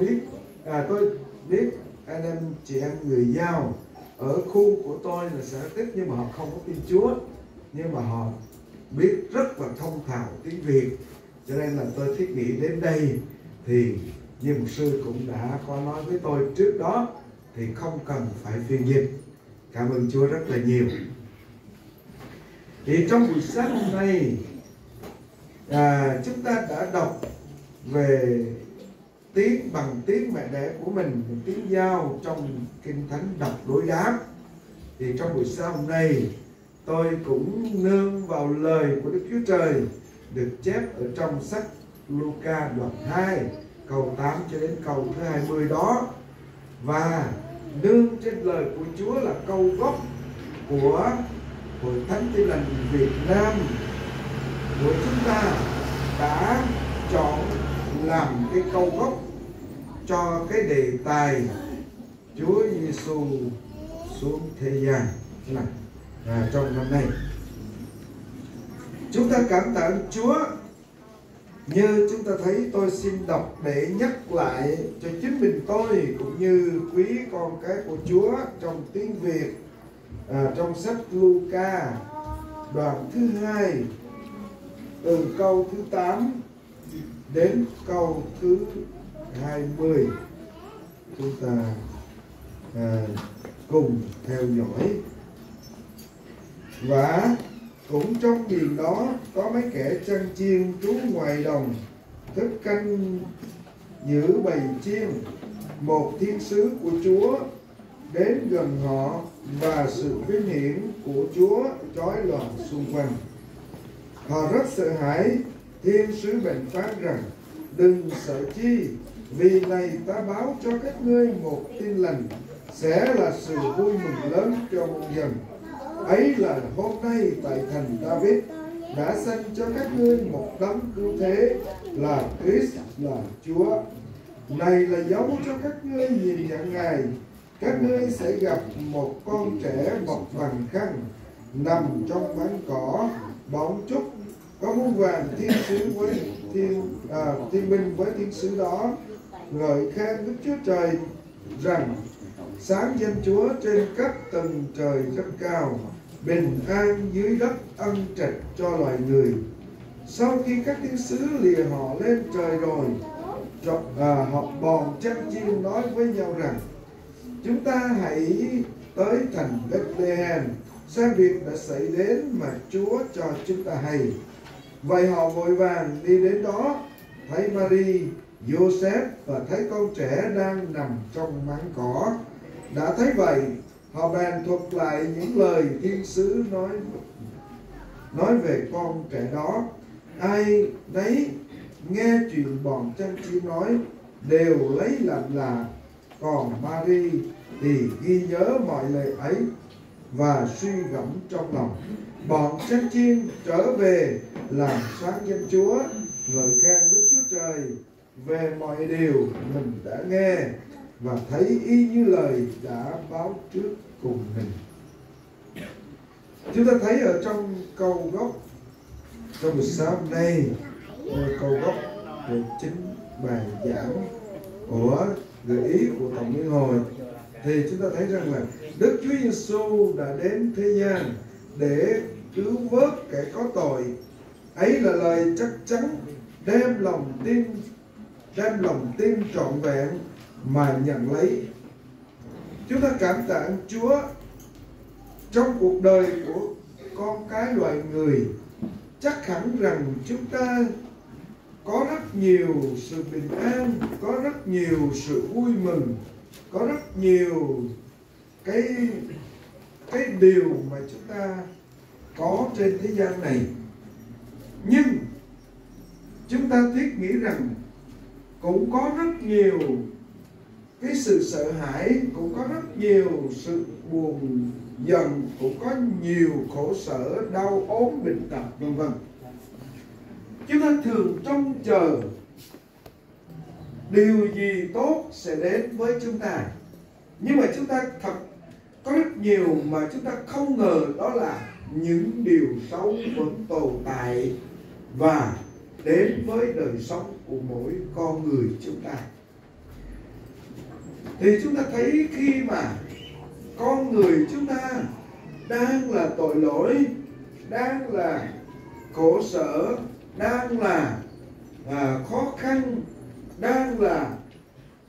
biết anh em chị em người Dao ở khu của tôi là xã Tích, nhưng mà họ không có tin Chúa, nhưng mà họ biết rất là thông thạo tiếng Việt, cho nên là tôi thiết nghĩ đến đây thì như mục sư cũng đã có nói với tôi trước đó thì không cần phải phiên dịch. Cảm ơn Chúa rất là nhiều. Thì trong buổi sáng hôm nay chúng ta đã đọc về bằng tiếng mẹ đẻ của mình, tiếng Dao trong Kinh Thánh đọc đối đáp. Thì trong buổi sáng hôm nay tôi cũng nương vào lời của Đức Chúa Trời được chép ở trong sách Luca đoạn 2 câu 8 cho đến câu thứ 20 đó, và nương trên lời của Chúa là câu gốc của Hội Thánh Tin Lành Việt Nam của chúng ta đã chọn làm cái câu gốc cho cái đề tài Chúa Giêsu xuống thế gian này trong năm nay. Chúng ta cảm tạ ơn Chúa. Như chúng ta thấy, tôi xin đọc để nhắc lại cho chính mình tôi cũng như quý con cái của Chúa trong tiếng Việt, trong sách Luca đoạn thứ 2 từ câu thứ 8 đến câu thứ 20. Chúng ta cùng theo dõi. Và cũng trong miền đó có mấy kẻ chăn chiên trú ngoài đồng, thức canh giữ bầy chiên. Một thiên sứ của Chúa đến gần họ, và sự vinh hiển của Chúa chói lòa xung quanh. Họ rất sợ hãi. Thiên sứ bèn phán rằng: đừng sợ chi, vì này ta báo cho các ngươi một tin lành, sẽ là sự vui mừng lớn cho muôn dân. Ấy là hôm nay tại thành David đã sanh cho các ngươi một đấng cứu thế, là Christ, là Chúa. Này là dấu cho các ngươi nhìn nhận Ngài. Các ngươi sẽ gặp một con trẻ bọc bằng khăn, nằm trong bánh cỏ bóng trúc. Có muôn vàng thiên sứ với thiên binh với thiên sứ đó ngợi khen Đức Chúa Trời rằng: sáng danh Chúa trên các tầng trời rất cao, bình an dưới đất ân trạch cho loài người. Sau khi các thiên sứ lìa họ lên trời rồi, họ bòn chăn chiên nói với nhau rằng: chúng ta hãy tới thành Bethlehem xem việc đã xảy đến mà Chúa cho chúng ta hay. Vậy họ vội vàng đi đến đó, thấy Mary, Joseph và thấy con trẻ đang nằm trong máng cỏ. Đã thấy vậy, họ bèn thuật lại những lời thiên sứ nói về con trẻ đó. Ai nấy nghe chuyện bọn chăn chiên nói đều lấy làm lạ, còn Mary thì ghi nhớ mọi lời ấy và suy gẫm trong lòng. Bọn chăn chiên trở về làm sáng danh Chúa, ngợi khen Đức Chúa Trời về mọi điều mình đã nghe và thấy y như lời đã báo trước cùng mình. Chúng ta thấy ở trong câu gốc trong buổi sáng hôm nay, câu gốc của chính bài giảng của gợi ý của Tổng Liên Hội, thì chúng ta thấy rằng là Đức Chúa Giêsu đã đến thế gian để cứu vớt kẻ có tội. Ấy là lời chắc chắn đem lòng tin trọn vẹn mà nhận lấy. Chúng ta cảm tạ Chúa trong cuộc đời của con cái loài người. Chắc hẳn rằng chúng ta có rất nhiều sự bình an, có rất nhiều sự vui mừng, có rất nhiều cái điều mà chúng ta có trên thế gian này. Nhưng chúng ta thiết nghĩ rằng cũng có rất nhiều cái sự sợ hãi, cũng có rất nhiều sự buồn giận, cũng có nhiều khổ sở, đau ốm, bệnh tật, vân vân. Chúng ta thường trông chờ điều gì tốt sẽ đến với chúng ta. Nhưng mà chúng ta thật có rất nhiều mà chúng ta không ngờ, đó là những điều xấu vẫn tồn tại và đến với đời sống của mỗi con người chúng ta. Thì chúng ta thấy khi mà con người chúng ta đang là tội lỗi, đang là khổ sở, đang là khó khăn, đang là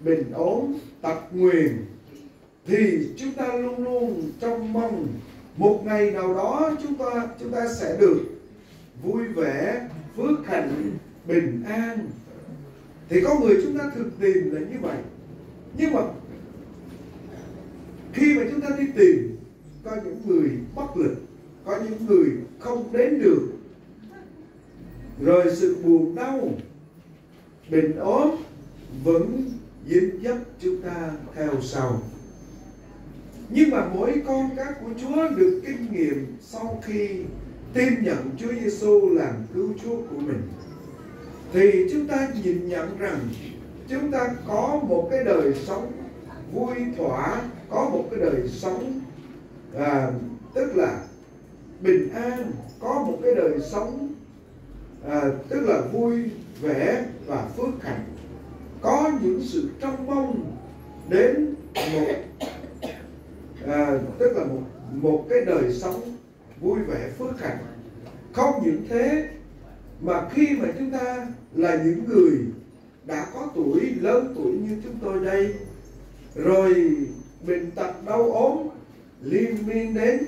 bệnh ốm, tật nguyền, thì chúng ta luôn luôn trông mong một ngày nào đó chúng ta sẽ được vui vẻ, phước hạnh, bình an. Thì con người chúng ta thường tìm là như vậy. Nhưng mà khi mà chúng ta đi tìm, có những người bất lực, có những người không đến được, rồi sự buồn đau, bệnh ốm vẫn dính dấp chúng ta theo sau. Nhưng mà mỗi con cái của Chúa được kinh nghiệm sau khi tin nhận Chúa Giêsu làm cứu Chúa của mình, thì chúng ta nhìn nhận rằng chúng ta có một cái đời sống vui thỏa, có một cái đời sống tức là bình an, có một cái đời sống tức là vui vẻ và phước hạnh, có những sự trông mong đến tức là một cái đời sống vui vẻ phước hạnh. Không những thế mà khi mà chúng ta là những người đã có tuổi, lớn tuổi như chúng tôi đây, rồi bệnh tật đau ốm liên miên đến,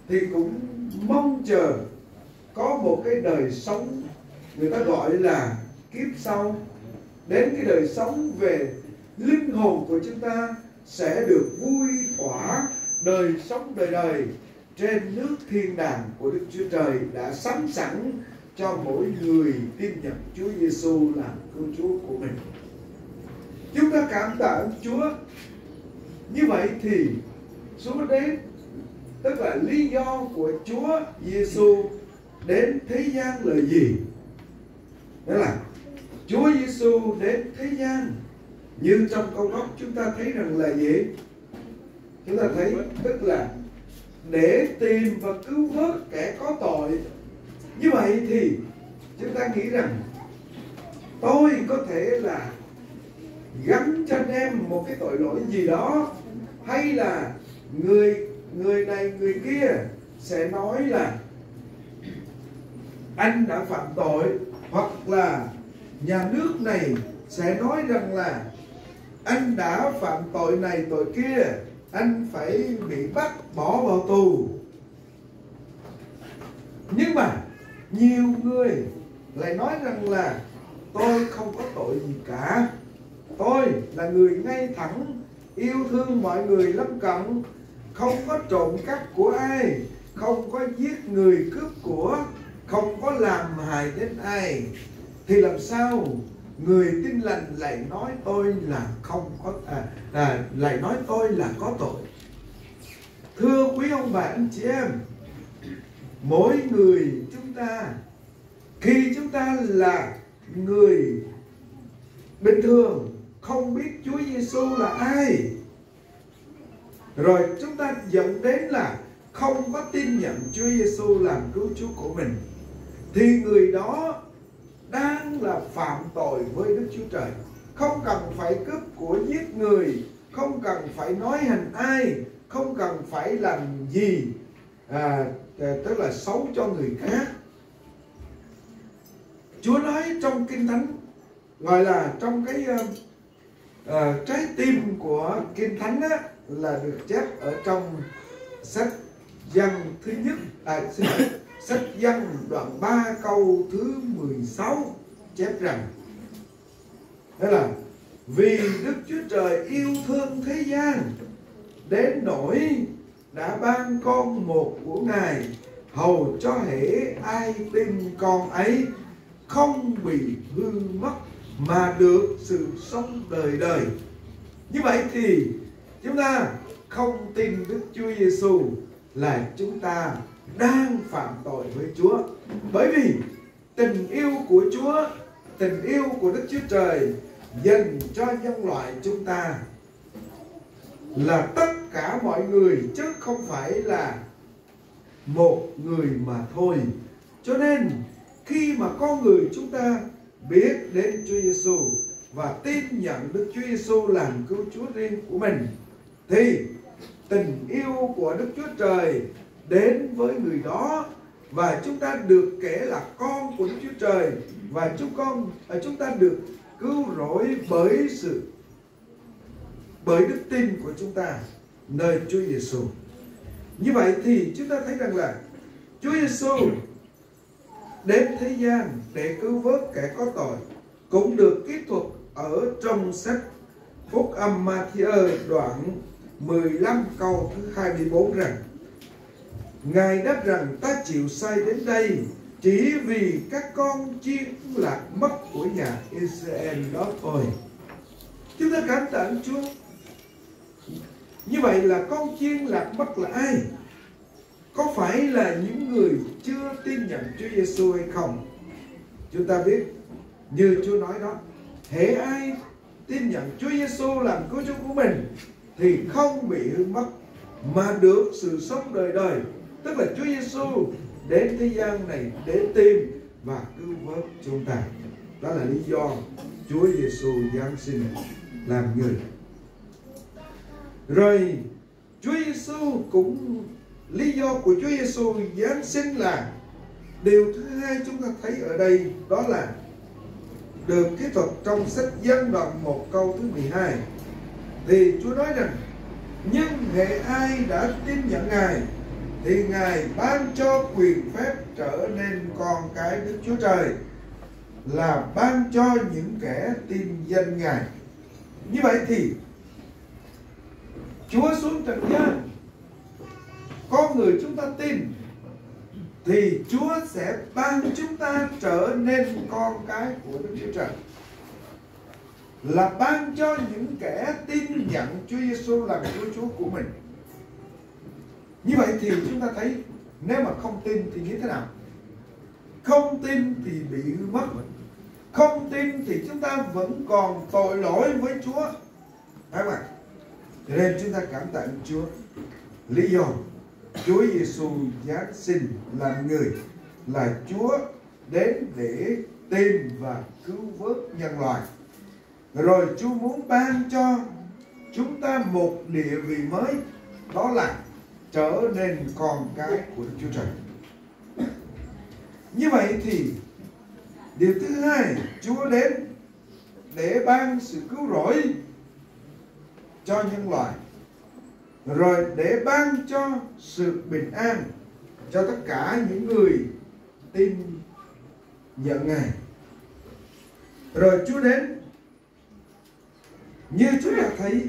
thì cũng mong chờ có một cái đời sống người ta gọi là kiếp sau, đến cái đời sống về linh hồn của chúng ta sẽ được vui thỏa, đời sống đời đời trên nước thiên đàng của Đức Chúa Trời đã sắm sẵn cho mỗi người tin nhận Chúa Giêsu làm cứu Chúa của mình. Chúng ta cảm tạ Chúa. Như vậy thì Chúa đến, tức là lý do của Chúa Giêsu đến thế gian là gì? Đó là Chúa Giêsu đến thế gian, như trong câu gốc chúng ta thấy rằng là gì? Chúng ta thấy tức là để tìm và cứu vớt kẻ có tội. Như vậy thì chúng ta nghĩ rằng tôi có thể là gắn cho anh em một cái tội lỗi gì đó, hay là người này người kia sẽ nói là anh đã phạm tội, hoặc là nhà nước này sẽ nói rằng là anh đã phạm tội này tội kia, anh phải bị bắt bỏ vào tù. Nhưng mà nhiều người lại nói rằng là tôi không có tội gì cả, tôi là người ngay thẳng, yêu thương mọi người lân cận, không có trộm cắp của ai, không có giết người cướp của, không có làm hại đến ai. Thì làm sao người tin lành lại nói tôi là không có lại nói tôi là có tội? Thưa quý ông bà anh chị em, mỗi người chúng ta, khi chúng ta là người bình thường không biết Chúa Giêsu là ai, rồi chúng ta dẫn đến là không có tin nhận Chúa Giêsu làm cứu Chúa của mình, thì người đó đang là phạm tội với Đức Chúa Trời. Không cần phải cướp của giết người, không cần phải nói hành ai, không cần phải làm gì tức là xấu cho người khác. Chúa nói trong Kinh Thánh, gọi là trong cái trái tim của Kinh Thánh á, là được chép ở trong sách Giăng thứ nhất, sách Giăng đoạn 3 câu thứ 16 chép rằng, đó là vì Đức Chúa Trời yêu thương thế gian đến nỗi đã ban con một của Ngài, hầu cho hễ ai tin con ấy không bị hư mất mà được sự sống đời đời. Như vậy thì chúng ta không tin Đức Chúa Giêsu là chúng ta đang phạm tội với Chúa. Bởi vì tình yêu của Chúa, tình yêu của Đức Chúa Trời dành cho nhân loại chúng ta là tất cả mọi người, chứ không phải là một người mà thôi. Cho nên khi mà con người chúng ta biết đến Chúa Giêsu và tin nhận Đức Chúa Giêsu làm cứu Chúa riêng của mình, thì tình yêu của Đức Chúa Trời đến với người đó, và chúng ta được kể là con của Đức Chúa Trời, và chúng ta được cứu rỗi bởi đức tin của chúng ta nơi Chúa Giêsu. Như vậy thì chúng ta thấy rằng là Chúa Giêsu đến thế gian để cứu vớt kẻ có tội cũng được kỹ thuật ở trong sách Phúc âm Ma-thi-ơ đoạn 15 câu thứ 24 rằng: Ngài đáp rằng ta chịu sai đến đây chỉ vì các con chiên lạc mất của nhà Israel đó thôi. Chúng ta cảm tạ Chúa. Như vậy là con chiên lạc mất là ai? Có phải là những người chưa tin nhận Chúa Giêsu hay không? Chúng ta biết như Chúa nói đó, hễ ai tin nhận Chúa Giêsu làm cứu Chúa của mình thì không bị hư mất mà được sự sống đời đời. Tức là Chúa Giêsu đến thế gian này để tìm và cứu vớt chúng ta. Đó là lý do Chúa Giêsu giáng sinh làm người. Rồi Chúa Giêsu cũng, lý do của Chúa Giêsu giáng sinh là điều thứ hai chúng ta thấy ở đây, đó là được kỹ thuật trong sách Giăng đoạn 1 câu thứ 12. Thì Chúa nói rằng: nhưng hễ ai đã tin nhận Ngài thì Ngài ban cho quyền phép trở nên con cái Đức Chúa Trời, là ban cho những kẻ tin danh Ngài. Như vậy thì Chúa xuống trần gian, con người chúng ta tin thì Chúa sẽ ban chúng ta trở nên con cái của Đức Chúa Trời, là ban cho những kẻ tin nhận Chúa Giêsu làm cứu Chúa của mình. Như vậy thì chúng ta thấy nếu mà không tin thì như thế nào? Không tin thì bị hư mất. Không tin thì chúng ta vẫn còn tội lỗi với Chúa. Phải không ạ? Nên chúng ta cảm tạ Chúa. Lý do Chúa Giêsu giáng sinh làm người là Chúa đến để tìm và cứu vớt nhân loại. Rồi Chúa muốn ban cho chúng ta một địa vị mới, đó là trở nên con cái của Đức Chúa Trời. Như vậy thì điều thứ hai, Chúa đến để ban sự cứu rỗi cho nhân loại, rồi để ban cho sự bình an cho tất cả những người tin nhận Ngài. Rồi Chúa đến, như chúng ta thấy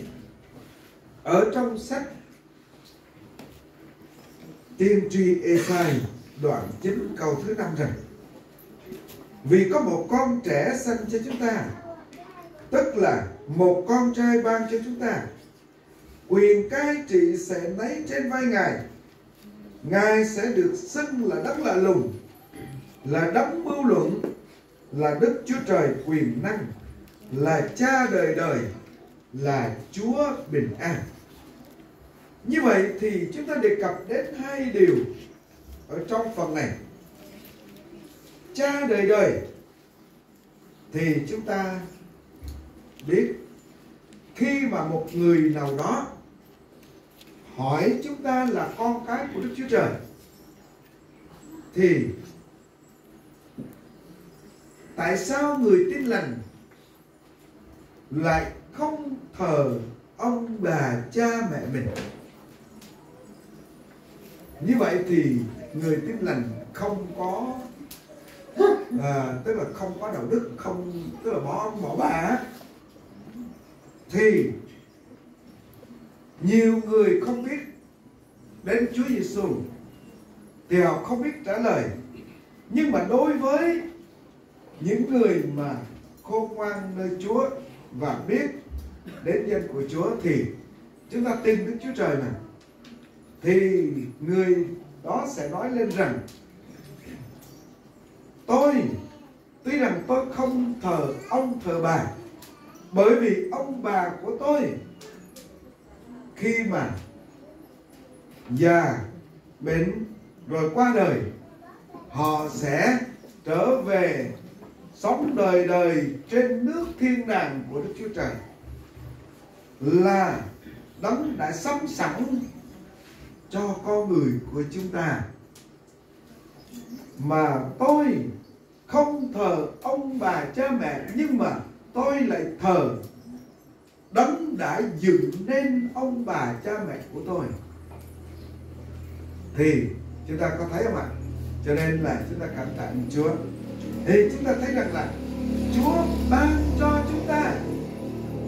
ở trong sách tiên tri Ê-sai đoạn 9 câu thứ 5 rằng: vì có một con trẻ sanh cho chúng ta, tức là một con trai ban cho chúng ta, quyền cai trị sẽ nấy trên vai Ngài. Ngài sẽ được xưng là Đấng lạ lùng, là Đấng mưu luận, là Đức Chúa Trời quyền năng, là Cha đời đời, là Chúa bình an. Như vậy thì chúng ta đề cập đến hai điều ở trong phần này. Cha đời đời thì chúng ta biết khi mà một người nào đó hỏi chúng ta là con cái của Đức Chúa Trời thì tại sao người Tin Lành lại không thờ ông bà cha mẹ mình? Như vậy thì người Tin Lành không có tức là không có đạo đức, không, tức là bỏ ông bỏ bà. Thì nhiều người không biết đến Chúa Giêsu thì họ không biết trả lời. Nhưng mà đối với những người mà khôn ngoan nơi Chúa và biết đến danh của Chúa thì chúng ta tin Đức Chúa Trời mà, thì người đó sẽ nói lên rằng: tôi tuy rằng tôi không thờ ông thờ bà, bởi vì ông bà của tôi khi mà già bệnh rồi qua đời, họ sẽ trở về sống đời đời trên nước thiên đàng của Đức Chúa Trời, là Đấng đã sống sẵn cho con người của chúng ta. Mà tôi không thờ ông bà cha mẹ, nhưng mà tôi lại thờ Đấng đã dựng nên ông bà cha mẹ của tôi. Thì chúng ta có thấy không ạ? Cho nên là chúng ta cảm tạ Chúa. Thì chúng ta thấy rằng là Chúa ban cho chúng ta,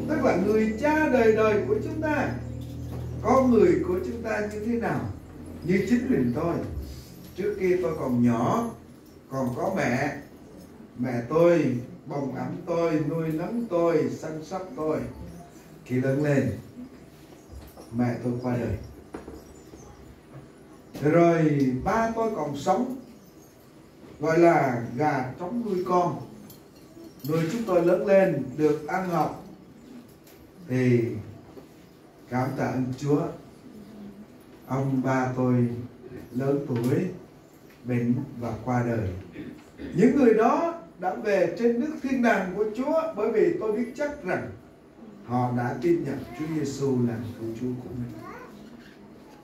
tức là người cha đời đời của chúng ta, con người của chúng ta như thế nào? Như chính mình tôi. Trước kia tôi còn nhỏ, còn có mẹ. Mẹ tôi bồng ẵm tôi, nuôi nấng tôi, săn sóc tôi. Khi lớn lên, mẹ tôi qua đời. Rồi ba tôi còn sống, gọi là gà trống nuôi con, nuôi chúng tôi lớn lên, được ăn học. Thì cảm tạ ơn Chúa, ông ba tôi lớn tuổi, bệnh và qua đời. Những người đó đã về trên nước thiên đàng của Chúa, bởi vì tôi biết chắc rằng họ đã tin nhận Chúa Giêsu làm cứu Chúa của mình.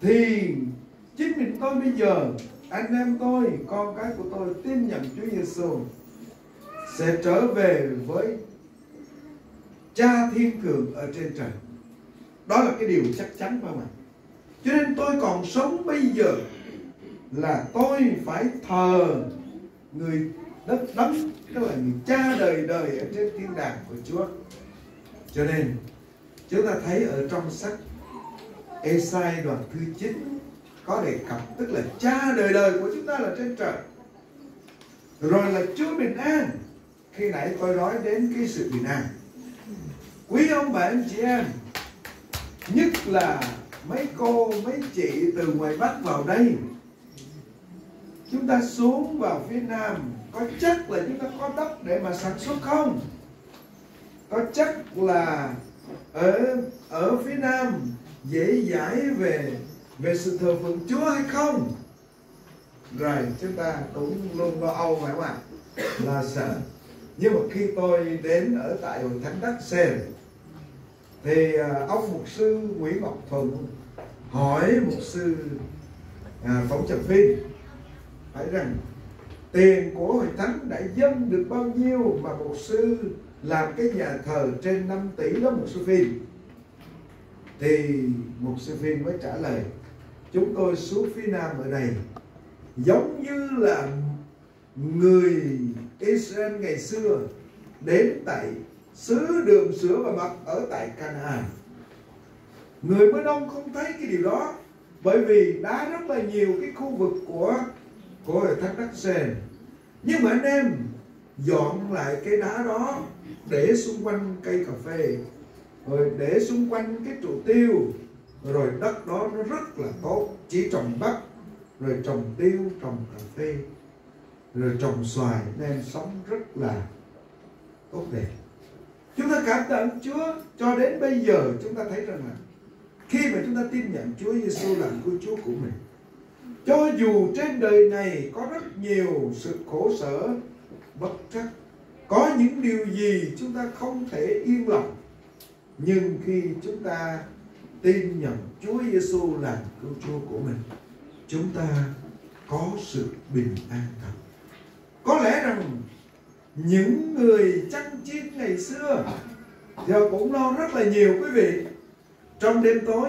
Thì chính mình tôi bây giờ, anh em tôi, con cái của tôi tin nhận Chúa Giêsu sẽ trở về với Cha thiên thượng ở trên trời. Đó là cái điều chắc chắn phải không ạ? Cho nên tôi còn sống bây giờ là tôi phải thờ người đất đấng, tức là người cha đời đời ở trên thiên đàng của Chúa. Cho nên chúng ta thấy ở trong sách Ê-sai đoạn thứ 9 có đề cập, tức là cha đời đời của chúng ta là trên trời. Rồi là Chúa bình an. Khi nãy tôi nói đến cái sự bình an. Quý ông bà anh chị em, nhất là mấy cô, mấy chị từ ngoài Bắc vào đây, chúng ta xuống vào phía Nam, có chắc là chúng ta có đất để mà sản xuất không? Có chắc là ở phía Nam dễ dãi về sự thờ phượng Chúa hay không? Rồi chúng ta cũng luôn lo âu phải không ạ? Là sợ. Nhưng mà khi tôi đến ở tại hội thánh Đắc Sên thì ông mục sư Nguyễn Ngọc Thuận hỏi mục sư Phóng Trần Phi phải rằng tiền của hội thánh đã dâng được bao nhiêu mà mục sư làm cái nhà thờ trên 5 tỷ đó mục sư Phi? Thì mục sư Phi mới trả lời: chúng tôi xuống phía Nam ở đây giống như là người Israel ngày xưa đến tại xứ đường sữa và mật ở tại Canaan. Người mới Đông không thấy cái điều đó, bởi vì đã rất là nhiều cái khu vực của thác đất sền. Nhưng mà anh em dọn lại cái đá đó để xung quanh cây cà phê, rồi để xung quanh cái trụ tiêu, rồi đất đó nó rất là tốt, chỉ trồng bắp, rồi trồng tiêu, trồng cà phê, rồi trồng xoài, nên sống rất là tốt đẹp. Chúng ta cảm tạ Chúa cho đến bây giờ chúng ta thấy rằng là khi mà chúng ta tin nhận Chúa Giêsu làm cứu Chúa của mình, cho dù trên đời này có rất nhiều sự khổ sở, bất trắc, có những điều gì chúng ta không thể yên lòng, nhưng khi chúng ta tin nhận Chúa Giêsu làm cứu Chúa của mình, chúng ta có sự bình an thật. Có lẽ rằng những người chăn chiên ngày xưa giờ cũng lo rất là nhiều quý vị. Trong đêm tối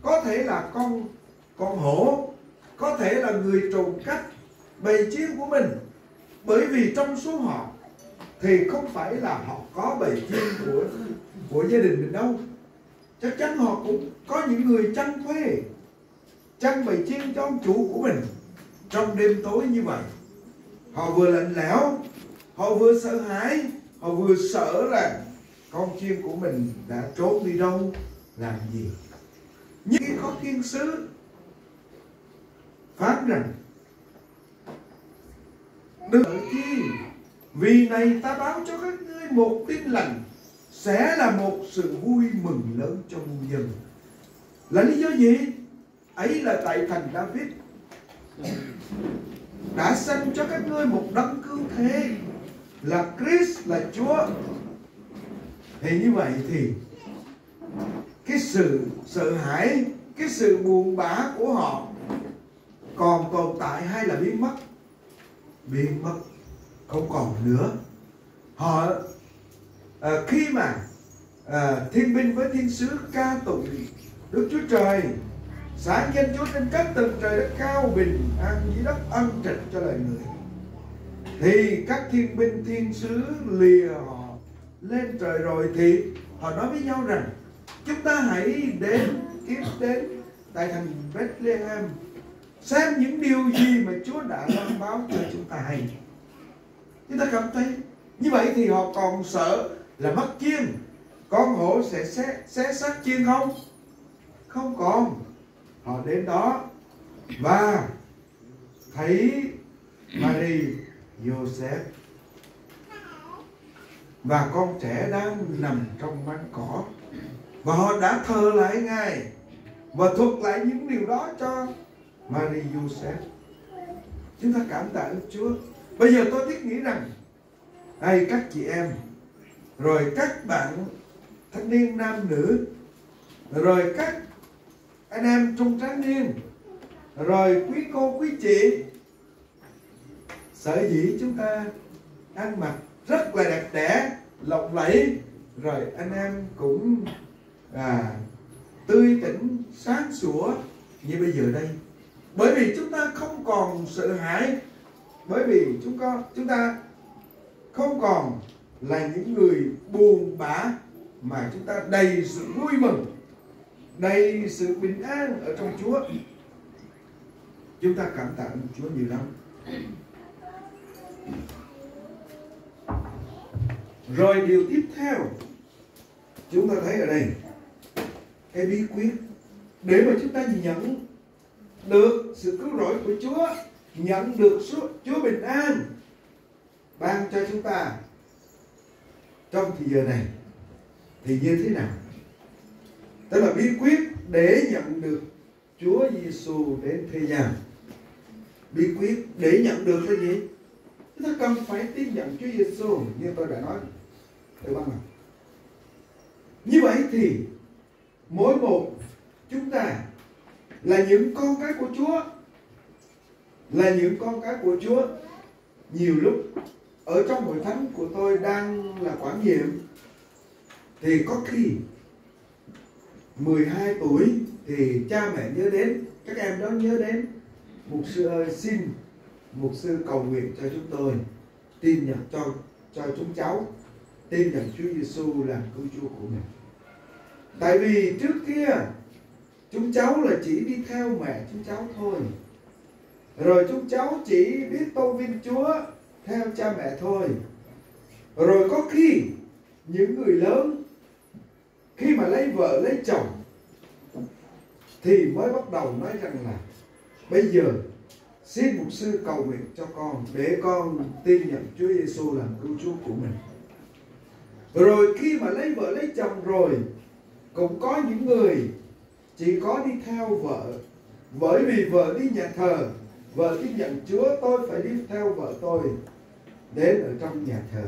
có thể là con hổ, có thể là người trộm cắp bầy chiên của mình, bởi vì trong số họ thì không phải là họ có bầy chiên của gia đình mình đâu. Chắc chắn họ cũng có những người chăn thuê, chăn bầy chiên cho ông chủ của mình. Trong đêm tối như vậy, họ vừa lạnh lẽo, họ vừa sợ hãi, họ vừa sợ là con chiên của mình đã trốn đi đâu, làm gì. Nhưng khi có thiên sứ phán rằng đừng sợ chi, vì này ta báo cho các ngươi một tin lành, sẽ là một sự vui mừng lớn cho muôn dân. Là lý do gì? Ấy là tại thành David đã sanh cho các ngươi một đấng cứu thế, là Christ, là Chúa. Thì như vậy thì cái sự sợ hãi, cái sự buồn bã của họ còn tồn tại hay là biến mất? Biến mất, không còn nữa. Họ khi mà thiên binh với thiên sứ ca tụng Đức Chúa Trời, sáng danh Chúa trên các tầng trời đất cao, bình an dưới đất ân trạch cho lời người, thì các thiên binh thiên sứ lìa họ lên trời rồi, thì họ nói với nhau rằng chúng ta hãy kiếm đến tại thành Bethlehem, xem những điều gì mà Chúa đã loan báo cho chúng ta hay. Chúng ta cảm thấy như vậy thì họ còn sợ là mất chiên, con hổ sẽ xé xác chiên không? Không còn. Họ đến đó và thấy Mary, Joseph và con trẻ đang nằm trong máng cỏ, và họ đã thờ lại Ngài và thuật lại những điều đó cho Mary, Joseph. Chúng ta cảm tạ Đức Chúa. Bây giờ tôi thiết nghĩ rằng đây các chị em, rồi các bạn thanh niên nam nữ, rồi các anh em trung tráng niên, rồi quý cô quý chị, sở dĩ chúng ta ăn mặc rất là đẹp đẽ, lộng lẫy, rồi anh em cũng tươi tỉnh, sáng sủa như bây giờ đây, bởi vì chúng ta không còn sợ hãi, bởi vì chúng ta không còn là những người buồn bã, mà chúng ta đầy sự vui mừng, đầy sự bình an ở trong Chúa. Chúng ta cảm tạ ơn Chúa nhiều lắm. Rồi điều tiếp theo chúng ta thấy ở đây, cái bí quyết để mà chúng ta nhận được sự cứu rỗi của Chúa, nhận được Chúa bình an ban cho chúng ta trong thời giờ này thì như thế nào? Tức là bí quyết để nhận được Chúa Giêsu đến thế gian. Bí quyết để nhận được là gì? Chúng ta cần phải tin nhận Chúa Giêsu như tôi đã nói từ ban đầu. Như vậy thì mỗi một chúng ta là những con cái của Chúa, là những con cái của Chúa. Nhiều lúc ở trong hội thánh của tôi đang là quản nhiệm, thì có khi 12 tuổi thì cha mẹ nhớ đến, các em đó nhớ đến: mục sư ơi, xin mục sư cầu nguyện cho chúng tôi tin nhận cho chúng cháu tin nhận Chúa Giêsu làm cứu Chúa của mình. Tại vì trước kia chúng cháu là chỉ đi theo mẹ chúng cháu thôi, rồi chúng cháu chỉ biết tôn vinh Chúa theo cha mẹ thôi. Rồi có khi những người lớn khi mà lấy vợ lấy chồng thì mới bắt đầu nói rằng là bây giờ xin mục sư cầu nguyện cho con để con tin nhận Chúa Giêsu làm cứu Chúa của mình. Rồi khi mà lấy vợ lấy chồng rồi cũng có những người chỉ có đi theo vợ, bởi vì vợ đi nhà thờ, vợ tin nhận Chúa, tôi phải đi theo vợ tôi đến ở trong nhà thờ.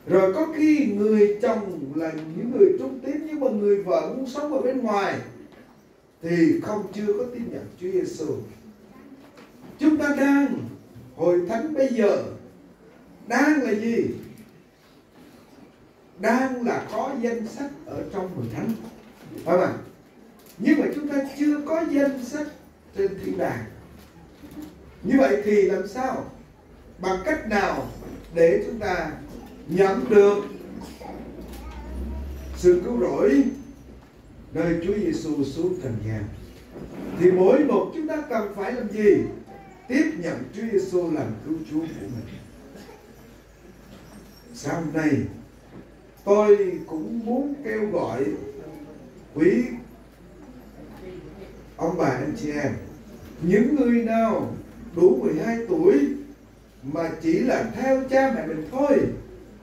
Rồi có khi người chồng là những người trung tín, nhưng mà người vợ muốn sống ở bên ngoài thì chưa có tin nhận Chúa Giêsu. Chúng ta đang hội thánh bây giờ đang là gì? Đang là có danh sách ở trong hội thánh, phải không ạ? Nhưng mà chúng ta chưa có danh sách trên thiên đàng. Như vậy thì làm sao? Bằng cách nào để chúng ta nhận được sự cứu rỗi nơi Chúa Giêsu xuống trần gian? Thì mỗi một chúng ta cần phải làm gì? Tiếp nhận Chúa Giêsu làm cứu Chúa của mình. Sáng hôm nay tôi cũng muốn kêu gọi quý ông bà anh chị em, những người nào đủ 12 tuổi mà chỉ là theo cha mẹ mình thôi,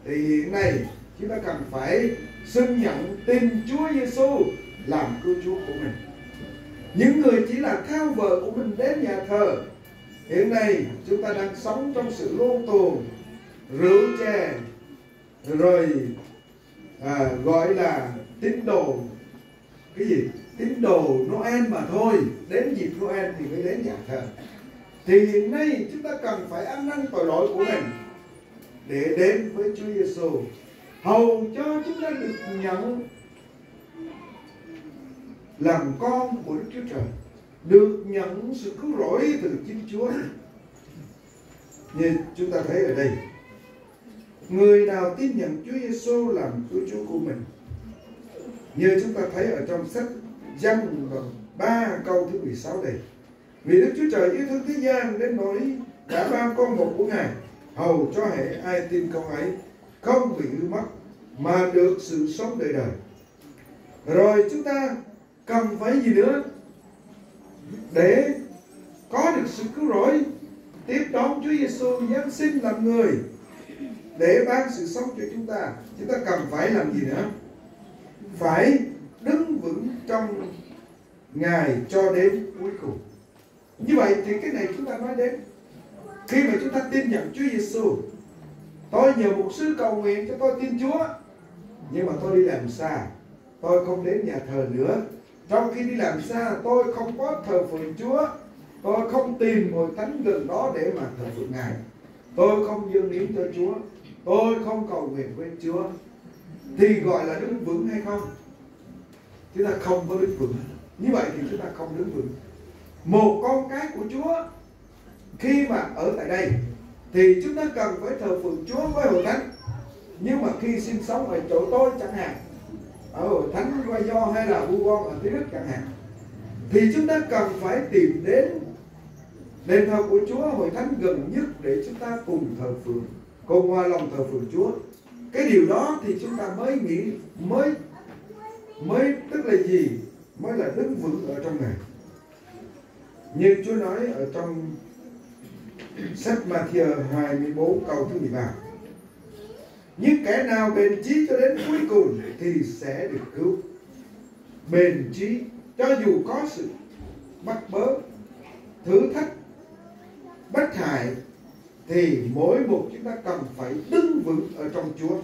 thì hiện nay chúng ta cần phải xưng nhận tin Chúa Giêsu làm cứu Chúa của mình. Những người chỉ là theo vợ của mình đến nhà thờ, hiện nay chúng ta đang sống trong sự luân tuồng rượu chè, rồi gọi là tín đồ cái gì? Tín đồ Noel mà thôi, đến dịp Noel thì mới đến nhà thờ. Thì hiện nay chúng ta cần phải ăn năn tội lỗi của mình để đến với Chúa Giêsu, hầu cho chúng ta được nhận làm con của Đức Chúa Trời, được nhận sự cứu rỗi từ chính Chúa. Như chúng ta thấy ở đây, người nào tin nhận Chúa Giêsu làm cứu Chúa của mình, như chúng ta thấy ở trong sách Giăng 3 câu thứ 16 đây: vì Đức Chúa Trời yêu thương thế gian đến nỗi đã ban con một của Ngài, hầu cho hễ ai tin con ấy không bị hư mất mà được sự sống đời đời. Rồi chúng ta cần phải gì nữa để có được sự cứu rỗi, tiếp đón Chúa Giêsu giáng sinh làm người để ban sự sống cho chúng ta? Chúng ta cần phải làm gì nữa? Phải đứng vững trong Ngài cho đến cuối cùng. Như vậy thì cái này chúng ta nói đến khi mà chúng ta tin nhận Chúa Giêsu. Tôi nhờ mục sư cầu nguyện cho tôi tin Chúa, nhưng mà tôi đi làm xa, tôi không đến nhà thờ nữa. Trong khi đi làm xa, tôi không có thờ phượng Chúa, tôi không tìm hội thánh gần đó để mà thờ phượng Ngài, tôi không dâng hiến cho Chúa, tôi không cầu nguyện với Chúa, thì gọi là đứng vững hay không? Chúng ta không có đứng vững. Như vậy thì chúng ta không đứng vững. Một con cái của Chúa khi mà ở tại đây thì chúng ta cần phải thờ phượng Chúa với hội thánh. Nhưng mà khi sinh sống ở chỗ tôi chẳng hạn, ở hội thánh Roy Do hay là Bu Bon ở Tây Đức chẳng hạn, thì chúng ta cần phải tìm đến đền thờ của Chúa, hội thánh gần nhất để chúng ta cùng thờ phượng, cùng hòa lòng thờ phượng Chúa. Cái điều đó thì chúng ta mới nghĩ, mới tức là gì? Mới là đứng vững ở trong Ngài. Như Chúa nói ở trong sách Ma-thi-ơ 24 câu thứ 13: nhưng kẻ nào bền chí cho đến cuối cùng thì sẽ được cứu. Bền chí cho dù có sự bắt bớ, thử thách, bất hại, thì mỗi một chúng ta cần phải đứng vững ở trong Chúa.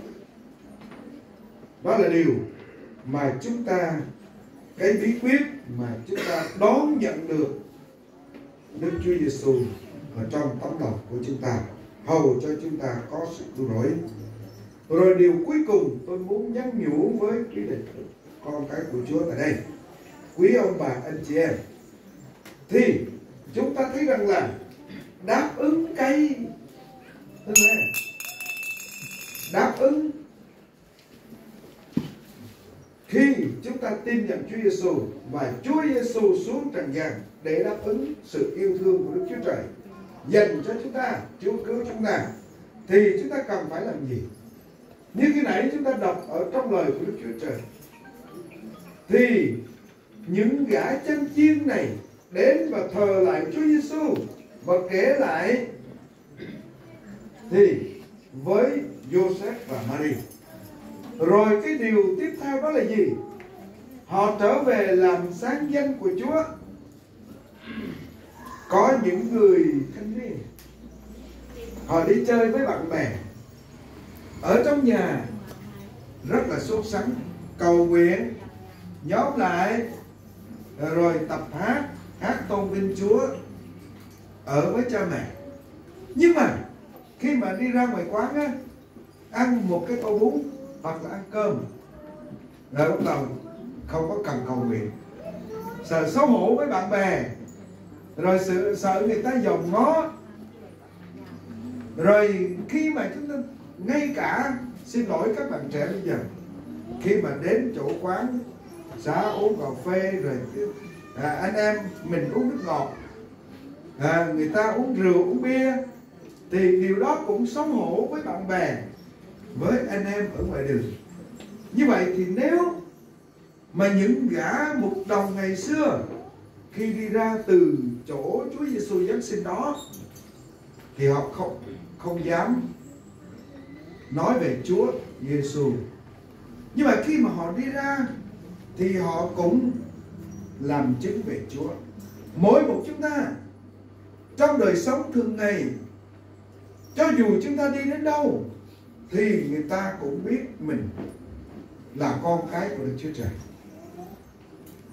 Đó là điều mà chúng ta, cái bí quyết mà chúng ta đón nhận được Đức Chúa Giêsu ở trong tấm lòng của chúng ta, hầu cho chúng ta có sự cứu rỗi. Rồi điều cuối cùng tôi muốn nhắn nhủ với quý đệ tử con cái của Chúa tại đây, quý ông bà anh chị em, thì chúng ta thấy rằng là đáp ứng cái đáp ứng khi chúng ta tin nhận Chúa Giêsu và Chúa Giêsu xuống trần gian để đáp ứng sự yêu thương của Đức Chúa Trời dành cho chúng ta, Chúa cứu chúng ta, thì chúng ta cần phải làm gì? Như khi nãy chúng ta đọc ở trong lời của Đức Chúa Trời, thì những gã chăn chiên này đến và thờ lại Chúa Giêsu và kể lại thì với Joseph và Mary. Rồi cái điều tiếp theo đó là gì? Họ trở về làm sáng danh của Chúa. Có những người thanh niên, họ đi chơi với bạn bè ở trong nhà, rất là sốt sắng, cầu nguyện, nhóm lại, rồi tập hát tôn vinh Chúa ở với cha mẹ. Nhưng mà khi mà đi ra ngoài quán á, ăn một cái tô bún hoặc là ăn cơm, rồi bắt đầu không có cần cầu nguyện, sợ xấu hổ với bạn bè, rồi sợ người ta dòm ngó. Rồi khi mà chúng ta, ngay cả xin lỗi các bạn trẻ bây giờ, khi mà đến chỗ quán xá uống cà phê, rồi anh em mình uống nước ngọt, người ta uống rượu uống bia, thì điều đó cũng xấu hổ với bạn bè, với anh em ở ngoài đường. Như vậy thì nếu mà những gã mục đồng ngày xưa khi đi ra từ chỗ Chúa Giêsu Giáng sinh đó, thì họ không dám nói về Chúa Giêsu. Nhưng mà khi mà họ đi ra thì họ cũng làm chứng về Chúa. Mỗi một chúng ta trong đời sống thường ngày, cho dù chúng ta đi đến đâu, thì người ta cũng biết mình là con cái của Đức Chúa Trời.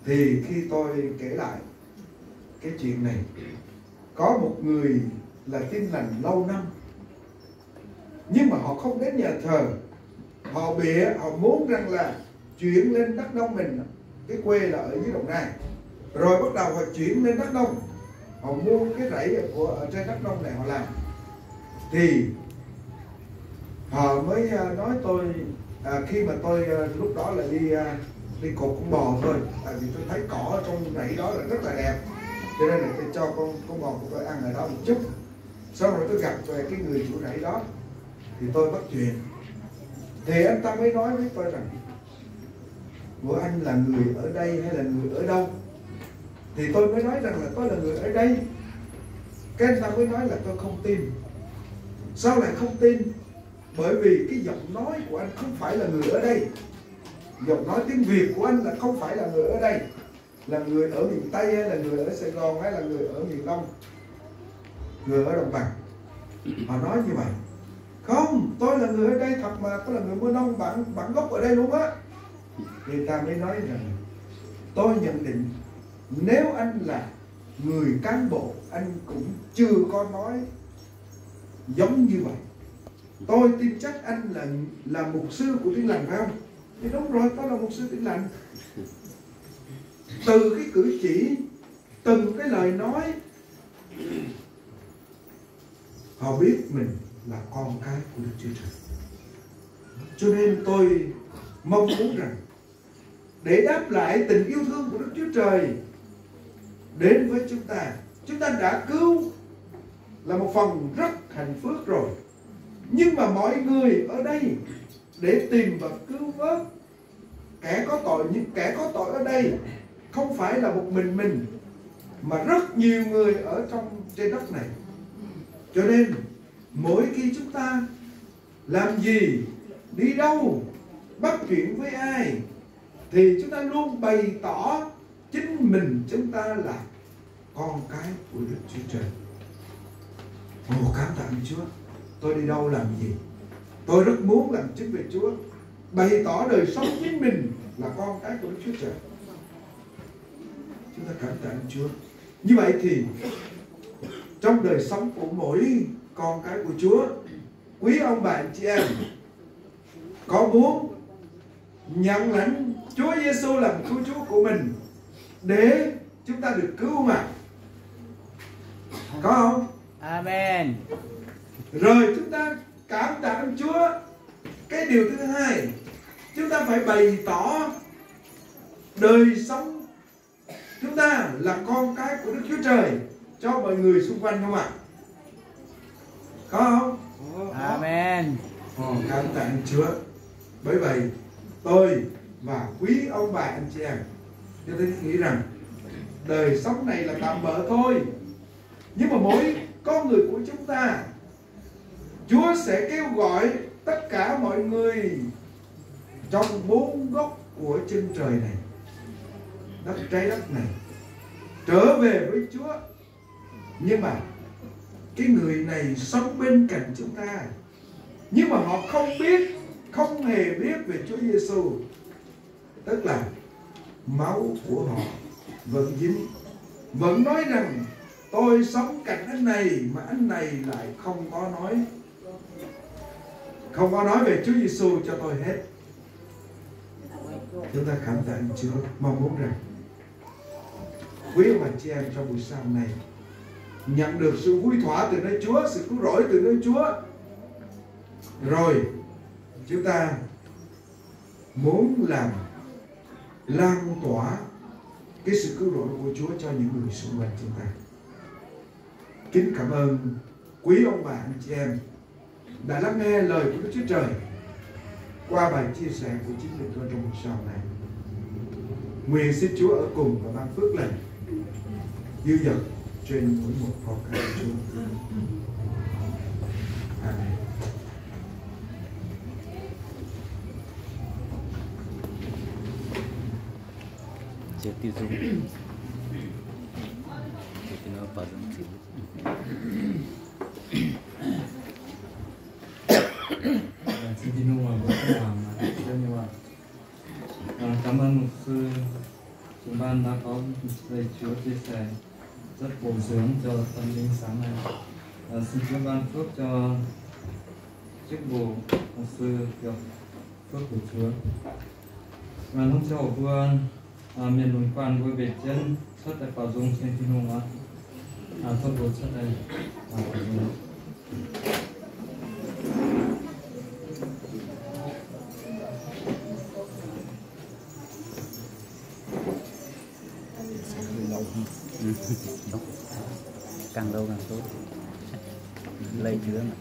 Thì khi tôi kể lại cái chuyện này, có một người là tin lành lâu năm, nhưng mà họ không đến nhà thờ. Họ bịa, họ muốn rằng là chuyển lên Đắk Nông mình, cái quê là ở dưới Đồng Nai. Rồi bắt đầu họ chuyển lên Đắk Nông, họ mua cái rẫy ở trên Đắk Nông này họ làm. Thì họ mới nói tôi, khi mà tôi lúc đó là đi cột con bò thôi, tại vì tôi thấy cỏ trong rẫy đó là rất là đẹp, cho nên là tôi cho con bò của tôi ăn ở đó một chút. Sau rồi tôi gặp về cái người chủ rẫy đó, thì tôi bắt chuyện. Thì anh ta mới nói với tôi rằng, của anh là người ở đây hay là người ở đâu? Thì tôi mới nói rằng là tôi là người ở đây. Cái anh ta mới nói là tôi không tin. Sao lại không tin? Bởi vì cái giọng nói của anh không phải là người ở đây. Giọng nói tiếng Việt của anh là không phải là người ở đây, là người ở miền Tây hay là người ở Sài Gòn hay là người ở miền Đông, người ở đồng bằng. Họ nói như vậy. Không, tôi là người ở đây thật mà, tôi là người Mơ Nông, bản gốc ở đây luôn á. Người ta mới nói rằng, tôi nhận định nếu anh là người cán bộ, anh cũng chưa có nói giống như vậy. Tôi tin chắc anh là mục sư của Tin Lành phải không? Thì đúng rồi, tôi là mục sư Tin Lành. Từ cái cử chỉ, từng cái lời nói, họ biết mình là con cái của Đức Chúa Trời. Cho nên tôi mong muốn rằng để đáp lại tình yêu thương của Đức Chúa Trời đến với chúng ta đã cứu là một phần rất hạnh phúc rồi. Nhưng mà mọi người ở đây để tìm và cứu vớt kẻ có tội, nhưng kẻ có tội ở đây không phải là một mình, mà rất nhiều người ở trên đất này. Cho nên mỗi khi chúng ta làm gì, đi đâu, bắt chuyện với ai, thì chúng ta luôn bày tỏ chính mình chúng ta là con cái của Đức Chúa Trời. Cảm tạ Chúa. Tôi đi đâu làm gì, tôi rất muốn làm chứng về Chúa, bày tỏ đời sống chính mình là con cái của Đức Chúa Trời. Chúng ta cảm tạ Chúa. Như vậy thì trong đời sống của mỗi con cái của Chúa, quý ông bà anh chị em có muốn nhận lãnh Chúa Giêsu làm cứu Chúa của mình để chúng ta được cứu mà? Có không? Amen. Amen. Rồi chúng ta cảm tạ ơn Chúa. Cái điều thứ hai, chúng ta phải bày tỏ đời sống chúng ta là con cái của Đức Chúa Trời cho mọi người xung quanh, không ạ? Có không? Amen. Cảm tạ ơn Chúa. Bởi vậy tôi và quý ông bà anh chị em, chúng tôi nghĩ rằng đời sống này là tạm bợ thôi, nhưng mà mỗi con người của chúng ta, Chúa sẽ kêu gọi tất cả mọi người trong 4 góc của chân trời này, trái đất này, trở về với Chúa. Nhưng mà cái người này sống bên cạnh chúng ta, nhưng mà họ không hề biết về Chúa Giêsu. Tức là máu của họ vẫn dính, vẫn nói rằng tôi sống cạnh anh này, mà anh này lại không có nói về Chúa Giêsu cho tôi hết. Chúng ta cảm tạ Chúa, mong muốn rằng quý ông bà chị em trong buổi sáng này nhận được sự vui thỏa từ nơi Chúa, sự cứu rỗi từ nơi Chúa. Rồi chúng ta muốn làm lan tỏa cái sự cứu rỗi của Chúa cho những người xung quanh chúng ta. Kính cảm ơn quý ông bà anh chị em đã lắng nghe lời của Đức Chúa Trời qua bài chia sẻ của chính mình tôi trong buổi sáng này. Nguyện xin Chúa ở cùng và ban phước lành dư dật trên mỗi một con cái của Chúa. Amen. Chưa tiêu dùng. Thì nó vào dùng chịu. Xin tin hùng và các bạn rất nhiều ạ. Cảm ơn mục sư chúng ban đã có lời Chúa chia sẻ rất bổ dưỡng cho tâm linh sáng nay. Xin Chúa ban phước cho chức vụ mục sư được phước của Chúa. Và lúc cho vừa miền núi quan với biệt chân xuất tại bảo dung trên tin hùng ạ. Tốt bố xuất đây bảo dung. Càng lâu càng tốt, lây chứa mà.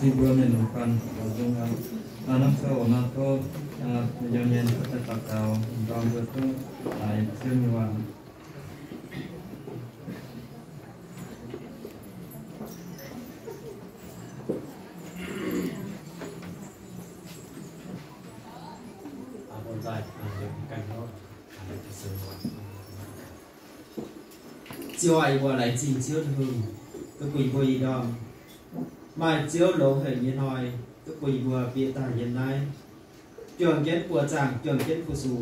si bữa này nông can dùng năm sau năm có nhân nhân có tập cao đòn bữa có tại siêu nhiều hoàng chiếu ai qua lại trình chiếu thường tôi quỳ quỳ đòn mai chiếu lỗ hệ nhiên hỏi tôi quỳ vừa bịa tài hiện nay trường kiến của chàng trường kiến của dù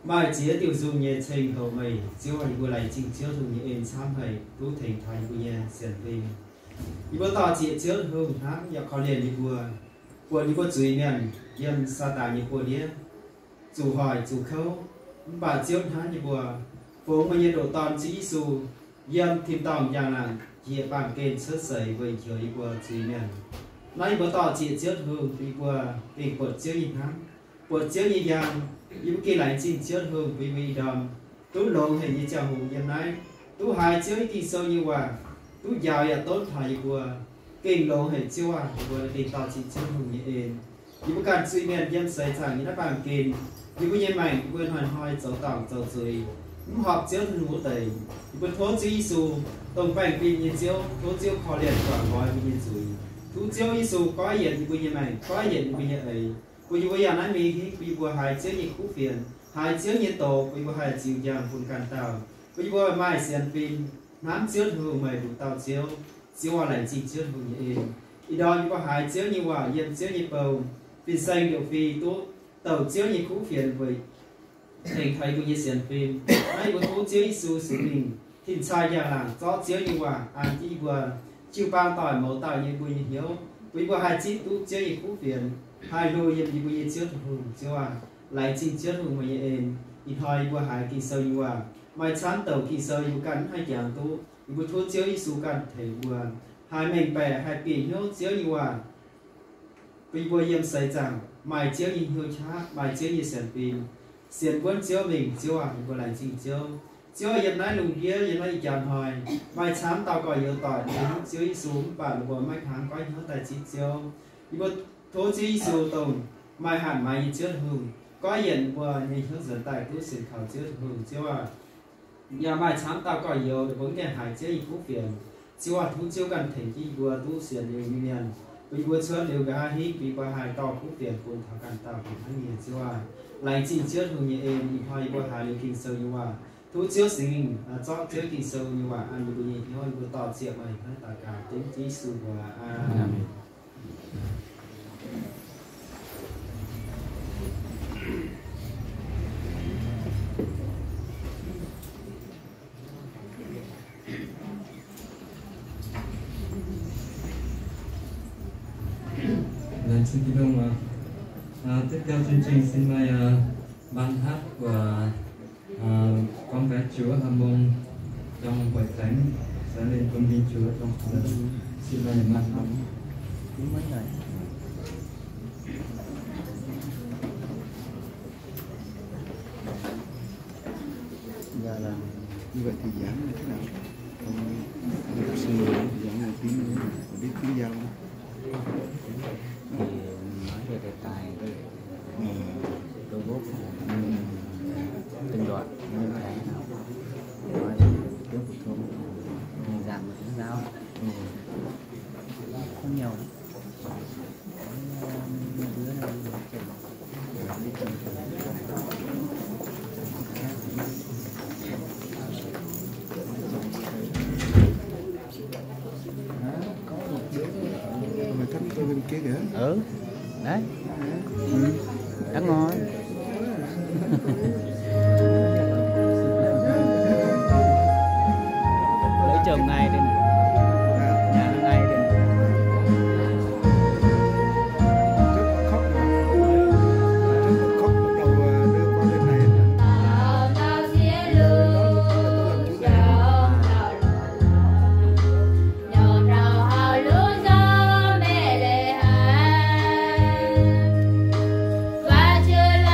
mai chia tiêu dùng nhẹ trình hậu mày chiếu ai qua lại trình chiếu thường nhẹ êm xám hầy tú thành thành của nhẹ xiển phim đi bữa tỏ chị chiếu thường hãng nhập khó liền đi vừa đi vừa dưới miền yên sa tà như vừa đĩa dù hỏi dù khâu bà chiếu hãng như vừa phố mà nhiệt độ toàn chỉ dù yên thêm tòngយ៉ាងlà hiện bàn kênh sớt sẩy với chiều đi vừa dưới miền nay bữa tỏ chị chiếu thường đi vừa vì quật chiếu nhìn hãng quật chiếu như dạng những kia lại trình chiếu thường vì đầm tú lộn hình như chào hùng hiện nay tú hai chiếu kỳ sâu như hòa tú giàu ya tốt thầy của kinh lộn hình chiếu à vừa thì tỏ chị chiếu hùng như ên những cái suy miền dân xây chẳng như nó bàn kênh những cái nhân mảnh quên hoàn hoi dấu tỏng dấu dưới những họp chiếu thân ngũ tẩy những thố chí xù tổng bành vì nhìn chiếu thố chiếu khó liền quả gói vì nhìn dưới thú chiếu ý xù có hiện những cái nhân mảnh có hiện những cái nhân ấy vì bây giờ nói mình vì vừa hai chiếu như khúc phiền hai chiếu như tổ vì vừa hai chiếu giang phun can tàu vì vừa mai xiên pin nám chiếu thường mày đủ tàu chiếu hòa lại chỉ chiếu thường như êm ý đó như vừa hai chiếu như hòa yên chiếu như bầu vì xanh điều phi tốt tàu chiếu như khúc phiền với thành thấy của như xiên pin nay vừa thú chiếu ý xu xử mình thìn sai giang làng gió chiếu như hòa an chỉ vừa chiếu bang tỏi mẫu tàu như bùi như hiếu vì vừa hai chiếc tú chiếu như khúc phiền hai đôi yếm như bây giờ chiếu thường chiếu à lại trình chiếu thường mà em ít hai vừa hai kỳ sâu như à mai chán tàu kỳ sâu như cắn hai dạng tú vừa thua chiếu như su cắn thể vừa hai mình bè hai pì nhớ chiếu như à vì vừa yếm say chẳng mai chiếu như hiếu chá mai chiếu như sền pin xiên vẫn chiếu mình chiếu à vừa lại trình chiếu yếm nói lùng kia yếm nói chẳng hỏi mai chán tàu còi nhiều tỏi đến chiếu như xuống và vừa mai tháng có nhớ tài chi chiếu vừa thố chí siêu tồn mai hẳn mai chiếu hùng có hiện vừa nhìn hướng dẫn tại tu sĩ khảo chiếu hùng chiếu à nhà mai sáng tao có nhiều để vấn đề hải chiếu phú phiền chiếu à thú chiếu gần thành chi vừa tu sĩ đều như miền vì vừa chứa đều cả hí vì qua hải to phú phiền cùng thảo cảnh tao cũngทั้งmiền chiếu à lại chỉ chiếu hùng như em đi hỏi vừa hải lưu kinh sâu như à thú chiếu sinh cho chiếu kinh sâu như à anh vừa nhìn nói vừa tỏ chuyện mày hết tất cả tính chí sự và xin kính ông tiếp theo chương trình xin mời ban hát của con gái Chúa Hàm Môn trong buổi thánh sẽ lên tôn vinh Chúa trong giờ xin mời ban hát. Mấy ngày giờ là như vậy thì giảng như thế nào? Ông sư giảng là tiếng biết tiếng giao thì nói về đề tài đôi gốc từng đoạn như thế nào nói tiếng phổ thông dạng một tiếng giáo không nhiều đứa này có một đứa mà thấp tôi bên kia kìa. Đấy đang ngồi lấy chồng ngay đi nhà nó ngay đi Và chưa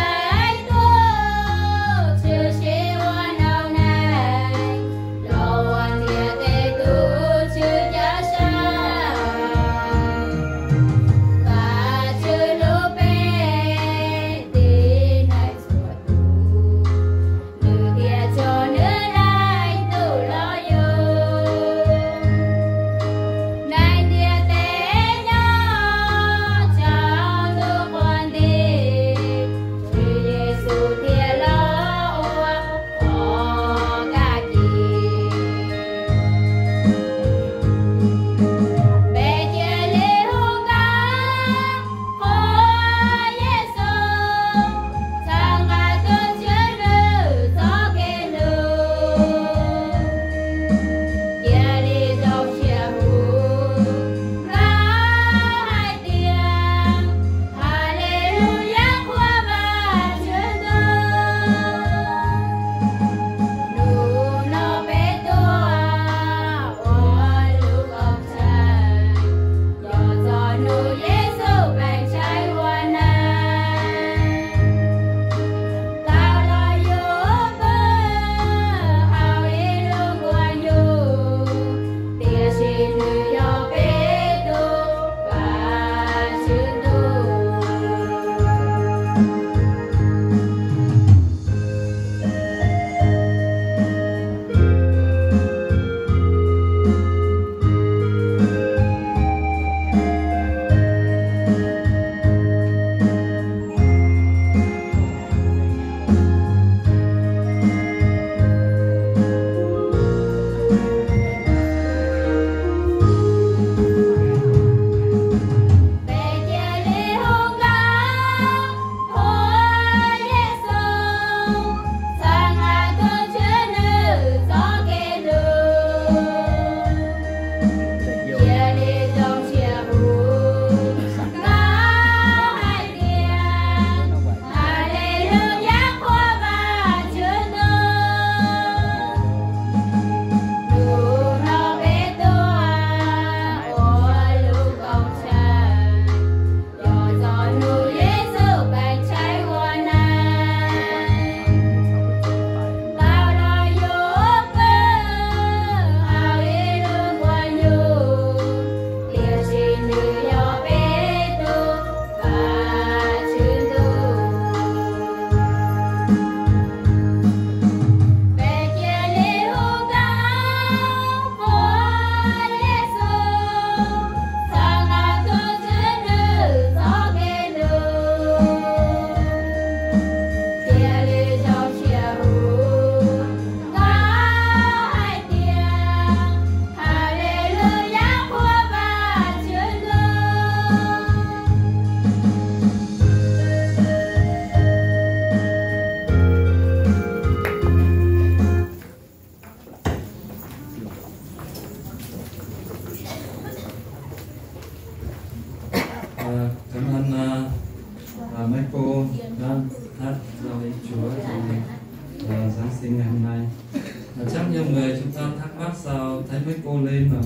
nhiều người chúng ta thắc mắc sao thấy mấy cô lên mà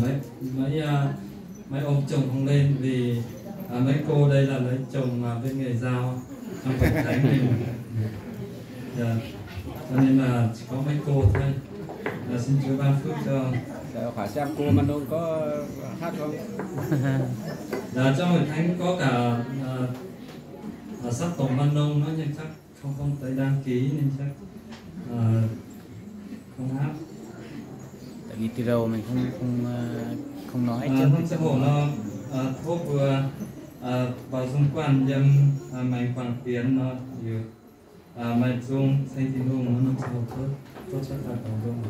mấy ông chồng không lên, vì mấy cô đây là lấy chồng bên nghề giao trong Phật thánh mình. Cho nên là chỉ có mấy cô thôi. Xin Chúa ban phước cho. Phải xem cô mà đâu có hát không? Trong hội thánh có cả sắc tổng văn nông nữa, nhưng chắc không tới đăng ký nên chắc không hát. Tại vì từ đầu mình không nói trước. Không sẽ hộ nó thuốc vừa vào dung quan dâm mạnh khoảng tiến nó nhiều mạnh dung xây tin hùng nó nằm sau tốt chắc là tổng dung.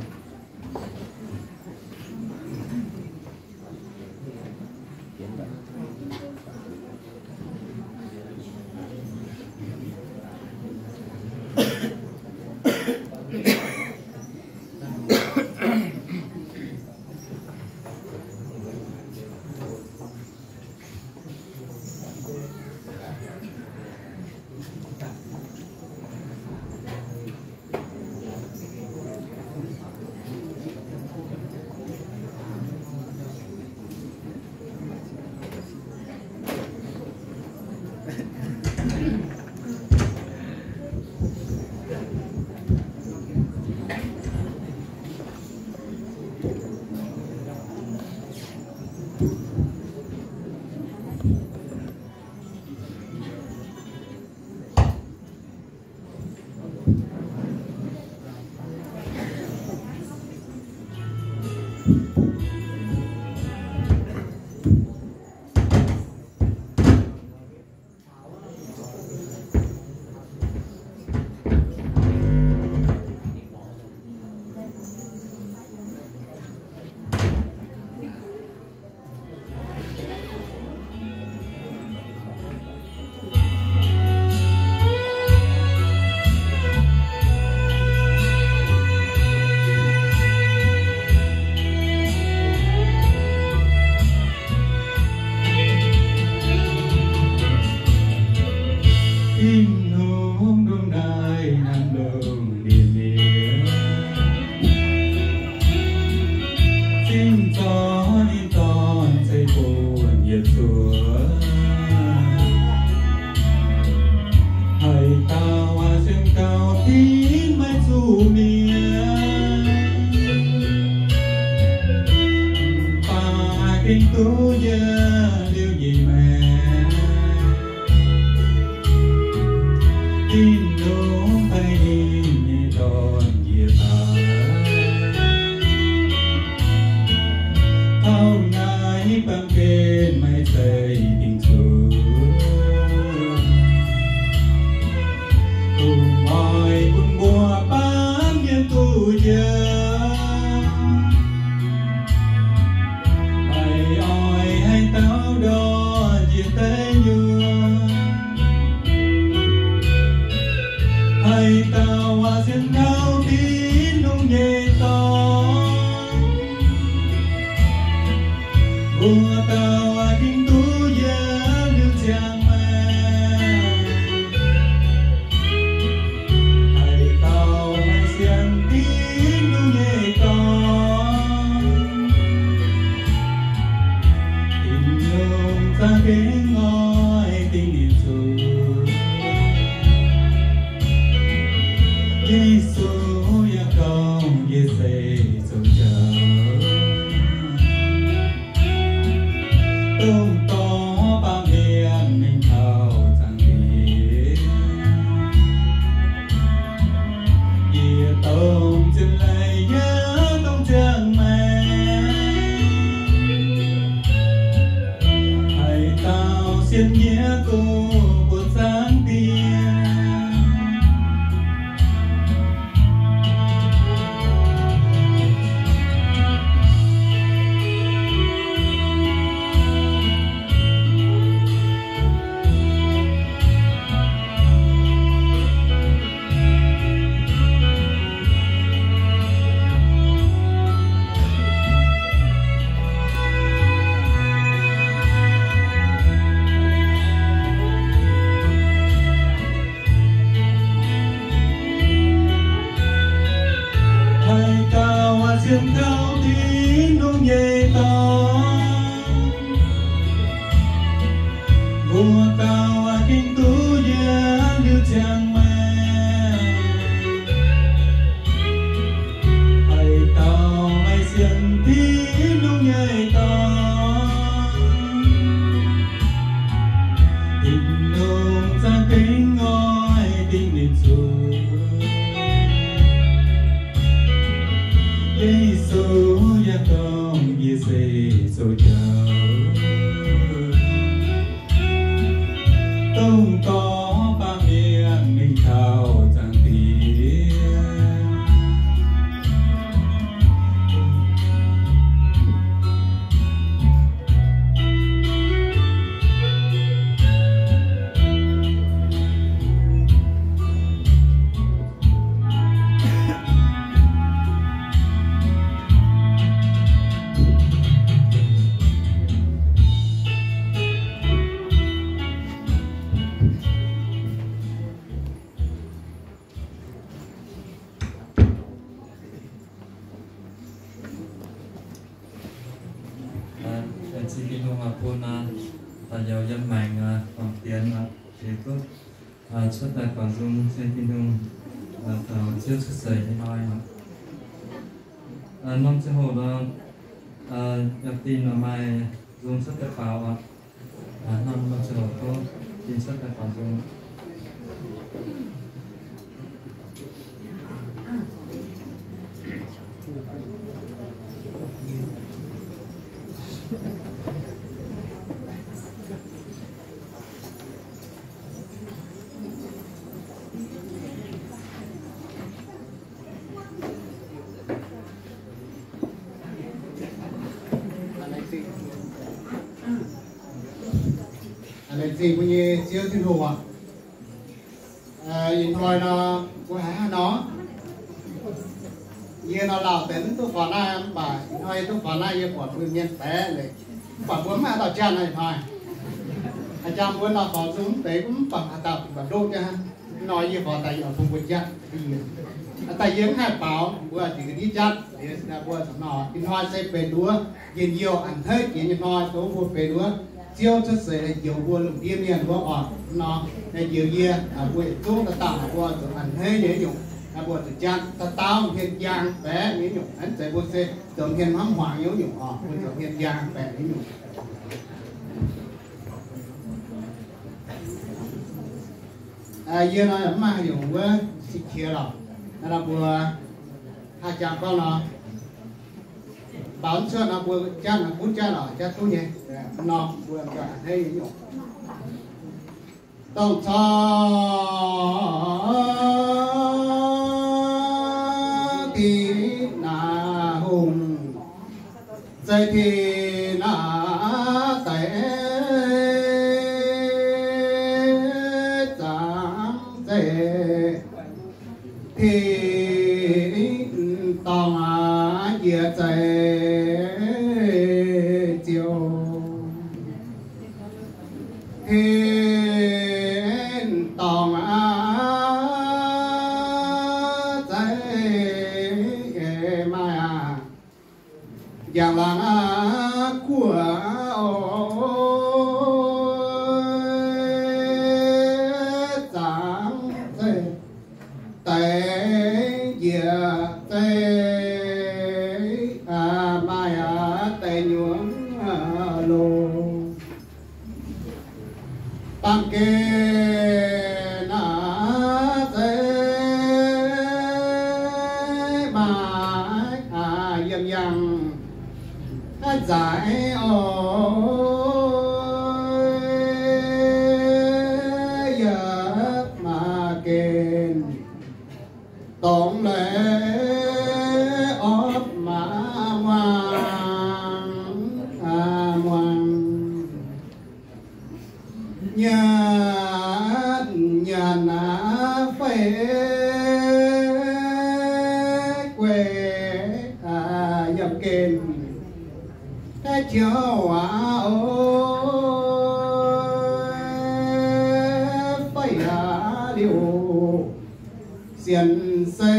cao hoa diêm cao tí nung nhẹ to vua cao hoa kinh tú ye như chàng mẹ ai cao ai xiên tí nung nhẹ to tình nông ra kính ngôi tình niệm dù Giêsu ya con Giêsu chào tung có ba miền mình thao chẳng tiếng xin kính hồng Apona và giàu dân mạng còn tiền để tốt xuất đại quảng dung xin kính hồng tàu chiếu xuất sởi như nói năm sẽ hồ đó nhập tin là mai dùng xuất đại bảo năm sẽ hồ tốt tin xuất đại quảng dung anh chị cũng như chiếu thiên hồ in thôi nó của hãng nó như nó lào tính tôi phản ai bà thôi tôi phản ai như quả nguyên nhân té này quả vốn mà tao chân này thôi anh chăm vốn là phò xuống tế cũng bằng hạt tập và đốt cho hắn nói như phò tay ở vùng quần chân tay giếng hai bảo vừa chỉ cái đi chân thì là vừa sắm nọ in hoa xây về đúa nhìn nhiều ảnh thấy chỉ như nói số vô về đúa chiêu chất sẽ là nhiều vua lục điên miền vua ọt nó là nhiều year vua chúng ta tạo vua từ ảnh thế nhớ nhung vua từ chân ta tạo hiện giang bé nhớ nhung anh sẽ vua sẽ tưởng hiện hám hoàng nhớ nhung vua tưởng hiện giang bé nhớ nhung year nó mà dùng vua xịt kia rồi là vua hai chàng con nó bảo cho nó vừa cha nó muốn cha nó cha tôi nhé nó vừa cả hay nhổ tông cho thì là hùng dây thì là té giảm dễ thì tòng dễ dễ thiên tòng dây mai dạng là của dạng dây tế dìa tế mai tế nhuống lô tăng kê na thế mà dần dần giải ôi giờ mà kền tổng lệ ốp mà ngoan ngoan nhà na phê quê dầm kền cái chiều phải điều xiên xe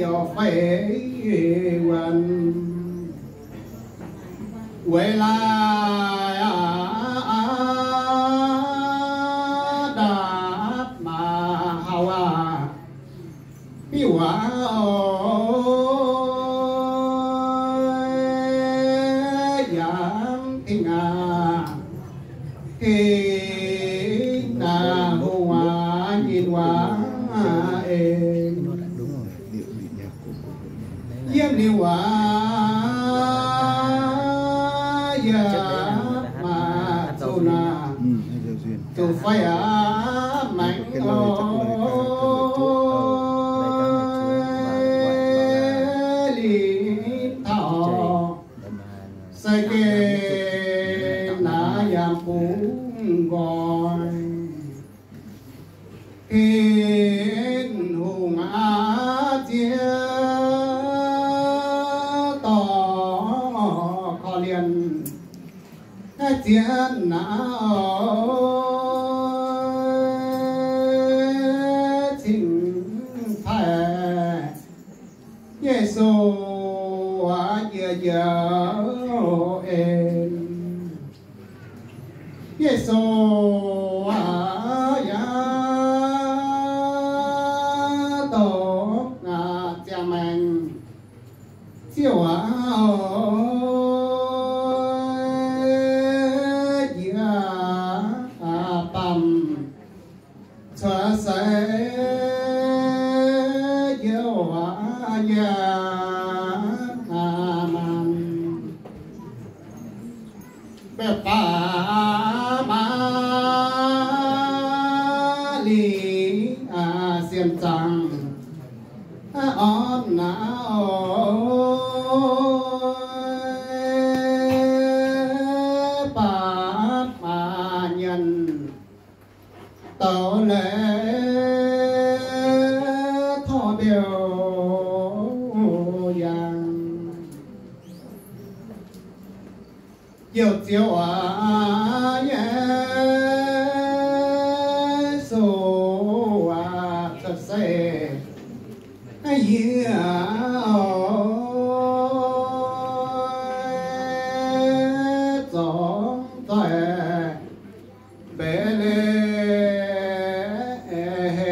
yo có phải quên quay lại đã mà hawa yêu yang thiên khi na hoa nhìn hoa em yếm liu hoa mà tu na tu phải mạnh li thọ sai kê na yam cũng gọi thiên hùng á chia tỏ khó liền chiến não chính thể Giêsu giờ em Giêsu ya tổ cha mình chiều bầm xóa sẽ yêu ya man bè pa ma li xiêm trăng on pa ma nhân tàu lễ thọ biểu yang yêu chiều Giêsu thật sẽ yêu gió tuệ bể lê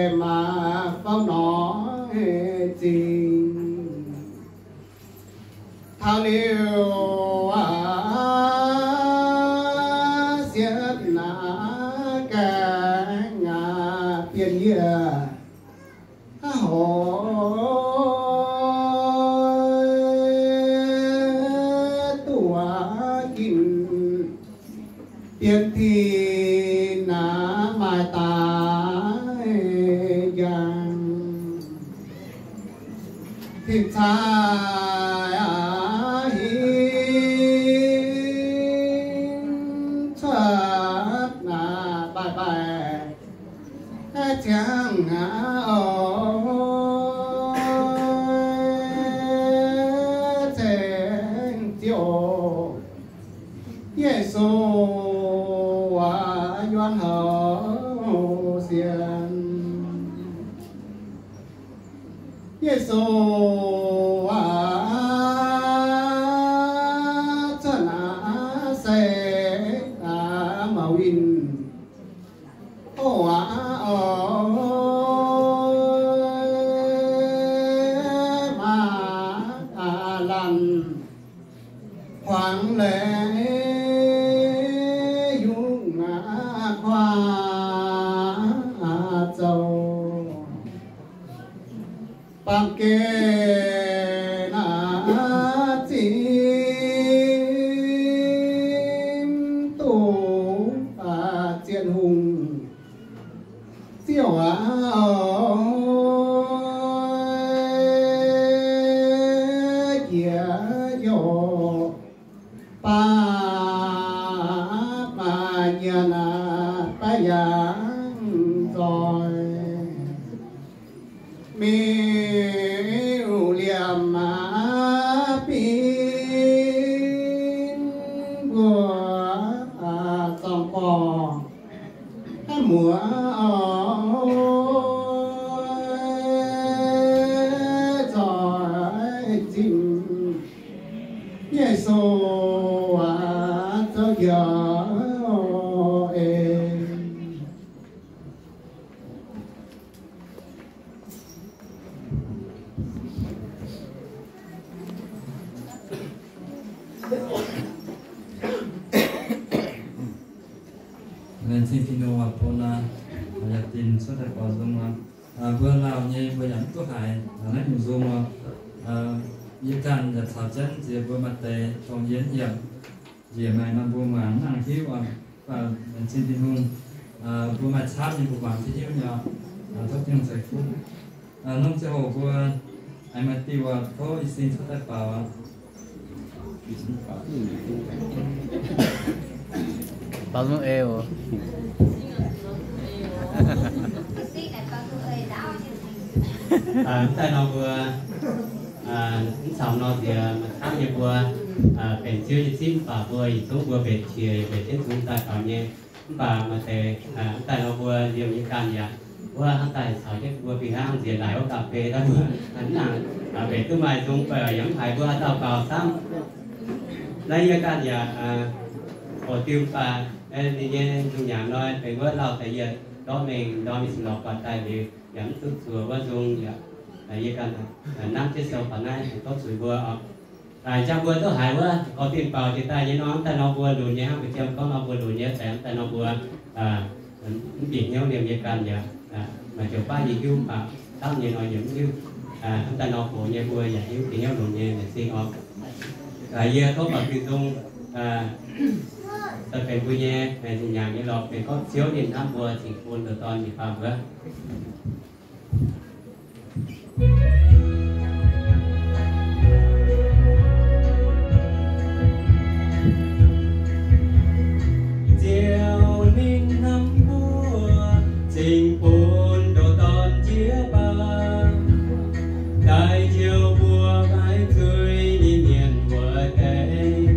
mà bao nói tình thao liêu xiết na cả tiền nghĩa hồ tua kinh tiền thì na mai ta yang thiên trai bài bài chẳng thành tiêu Giêsu doan hậu xiên Giêsu chân sẽ màu in mà lần hoàng lệ dung khoa châu bằng kê na chim tu chiến hùng siêu kia yo pa nhà na pa yang rồi miu liam pin của song bò mùa rồi Giêsu cho giờ em nên xin pino và pona và tin số đại bảo dung vừa nào như vừa dẫn tôi hại nói một dung như can là thảo chân gì vừa mặt tề trong diễn hiểm gì mà nó vừa mà năng khiếu và xin pino vừa mặt sát như vừa mặt thì hiếu nhỏ tốt tiếng giải phúc nông sẽ hồ vừa ai mà tiêu có xin số đại bảo bao nhiêu eo tại nó vừa sau nó thì tham gia vừa bên chưa xin và vừa số vừa bên chia về trên chúng ta tạo nhé và mà tại nó vừa nhiều những can nhà vừa tại sau cái vừa vì hang gì lại có cà phê đó vừa hắn là về cứ mai chúng phải giống phải vừa tàu vào xong đây những can nhà hồ tiêu và đi nghe trong nhà nói về vừa lâu tại giờ đó mình lọc vào tại vì giảm thức thừa và dùng vậy cần năm chiếc xe phần này có sủi vừa trong vừa tôi hại vừa có tiền vào thì ta với nó ta nó vừa đủ nhé không phải có nó vừa đủ nhé tại ta nó vừa bị nhau niềm nhiệt cần vậy mà chiều ba gì kêu mà tao như nói những kêu ta nó khổ nhé vừa vậy kêu thì nhau đủ nhé để xin ông giờ có bằng tiền dùng ta phải vui nhé về nhà như lọt về có chiếu điện tháp vừa thì buồn được toàn thì vào vừa chiều ninh năm mùa trình buồn đồ toàn chia ba đại chiều mùa bãi cười đi miền mùa tây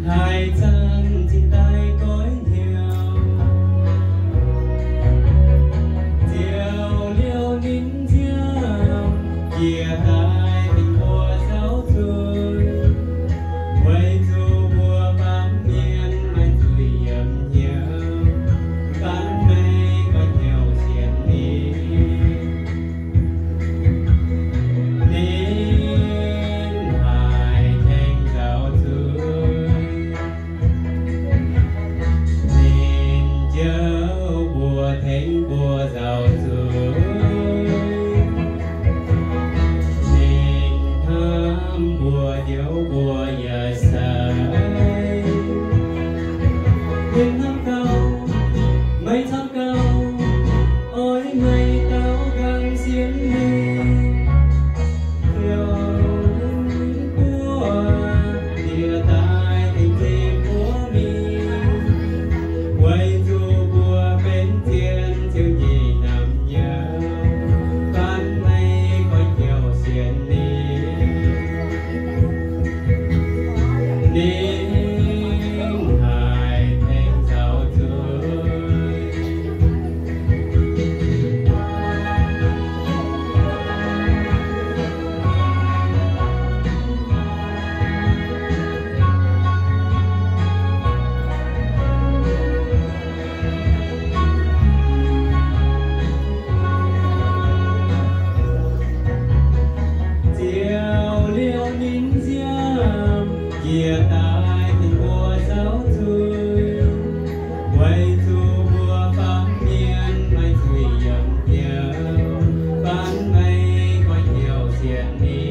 hai chân trên tay cối nhiều chiều liêu ninh chiều chia tay tình mùa giáo thương quay dù mùa bám miên mai tuổi ấm nhiều cắn mây có nhiều xiên đi đến hải thành giáo thương nên chớ bùa thành bùa giáo thương bùa điếu bùa giờ say đêm thăm cao mây thăm cao ôi mây cao gang xiên đi rồi của địa tai tình gì của mình quay du bùa bên thiên thiếu gì nằm nhớ con mây có nhiều xiên đi đến hải thành giáo thương chiều liêu nín diêm chia tay tình mùa giáo thương quay thu mùa bám miên mai thủy ấm nhiều bán mây có nhiều xiên đi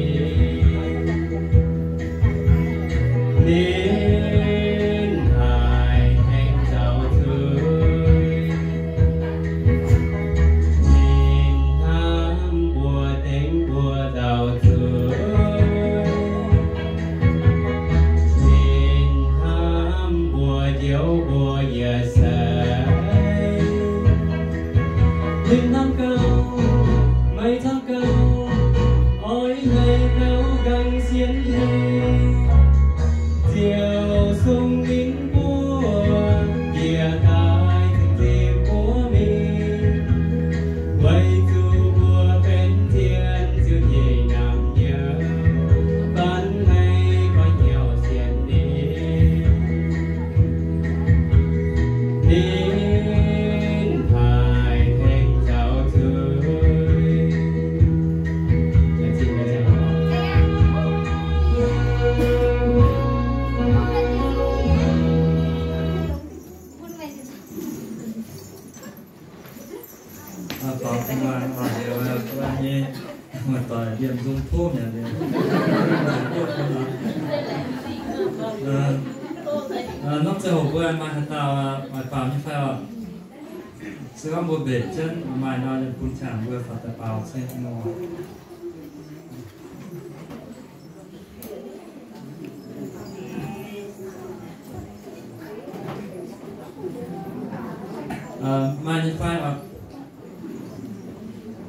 đến hải thành giáo thương nhìn tham bùa đánh bùa giáo thương dùng thô nhỉ nó sẽ hộp bữa mà hạt tàu mà vào như phải ạ sự có một bể chân mà nó được phun chẳng vừa phải tập vào xem nó mà như phải ạ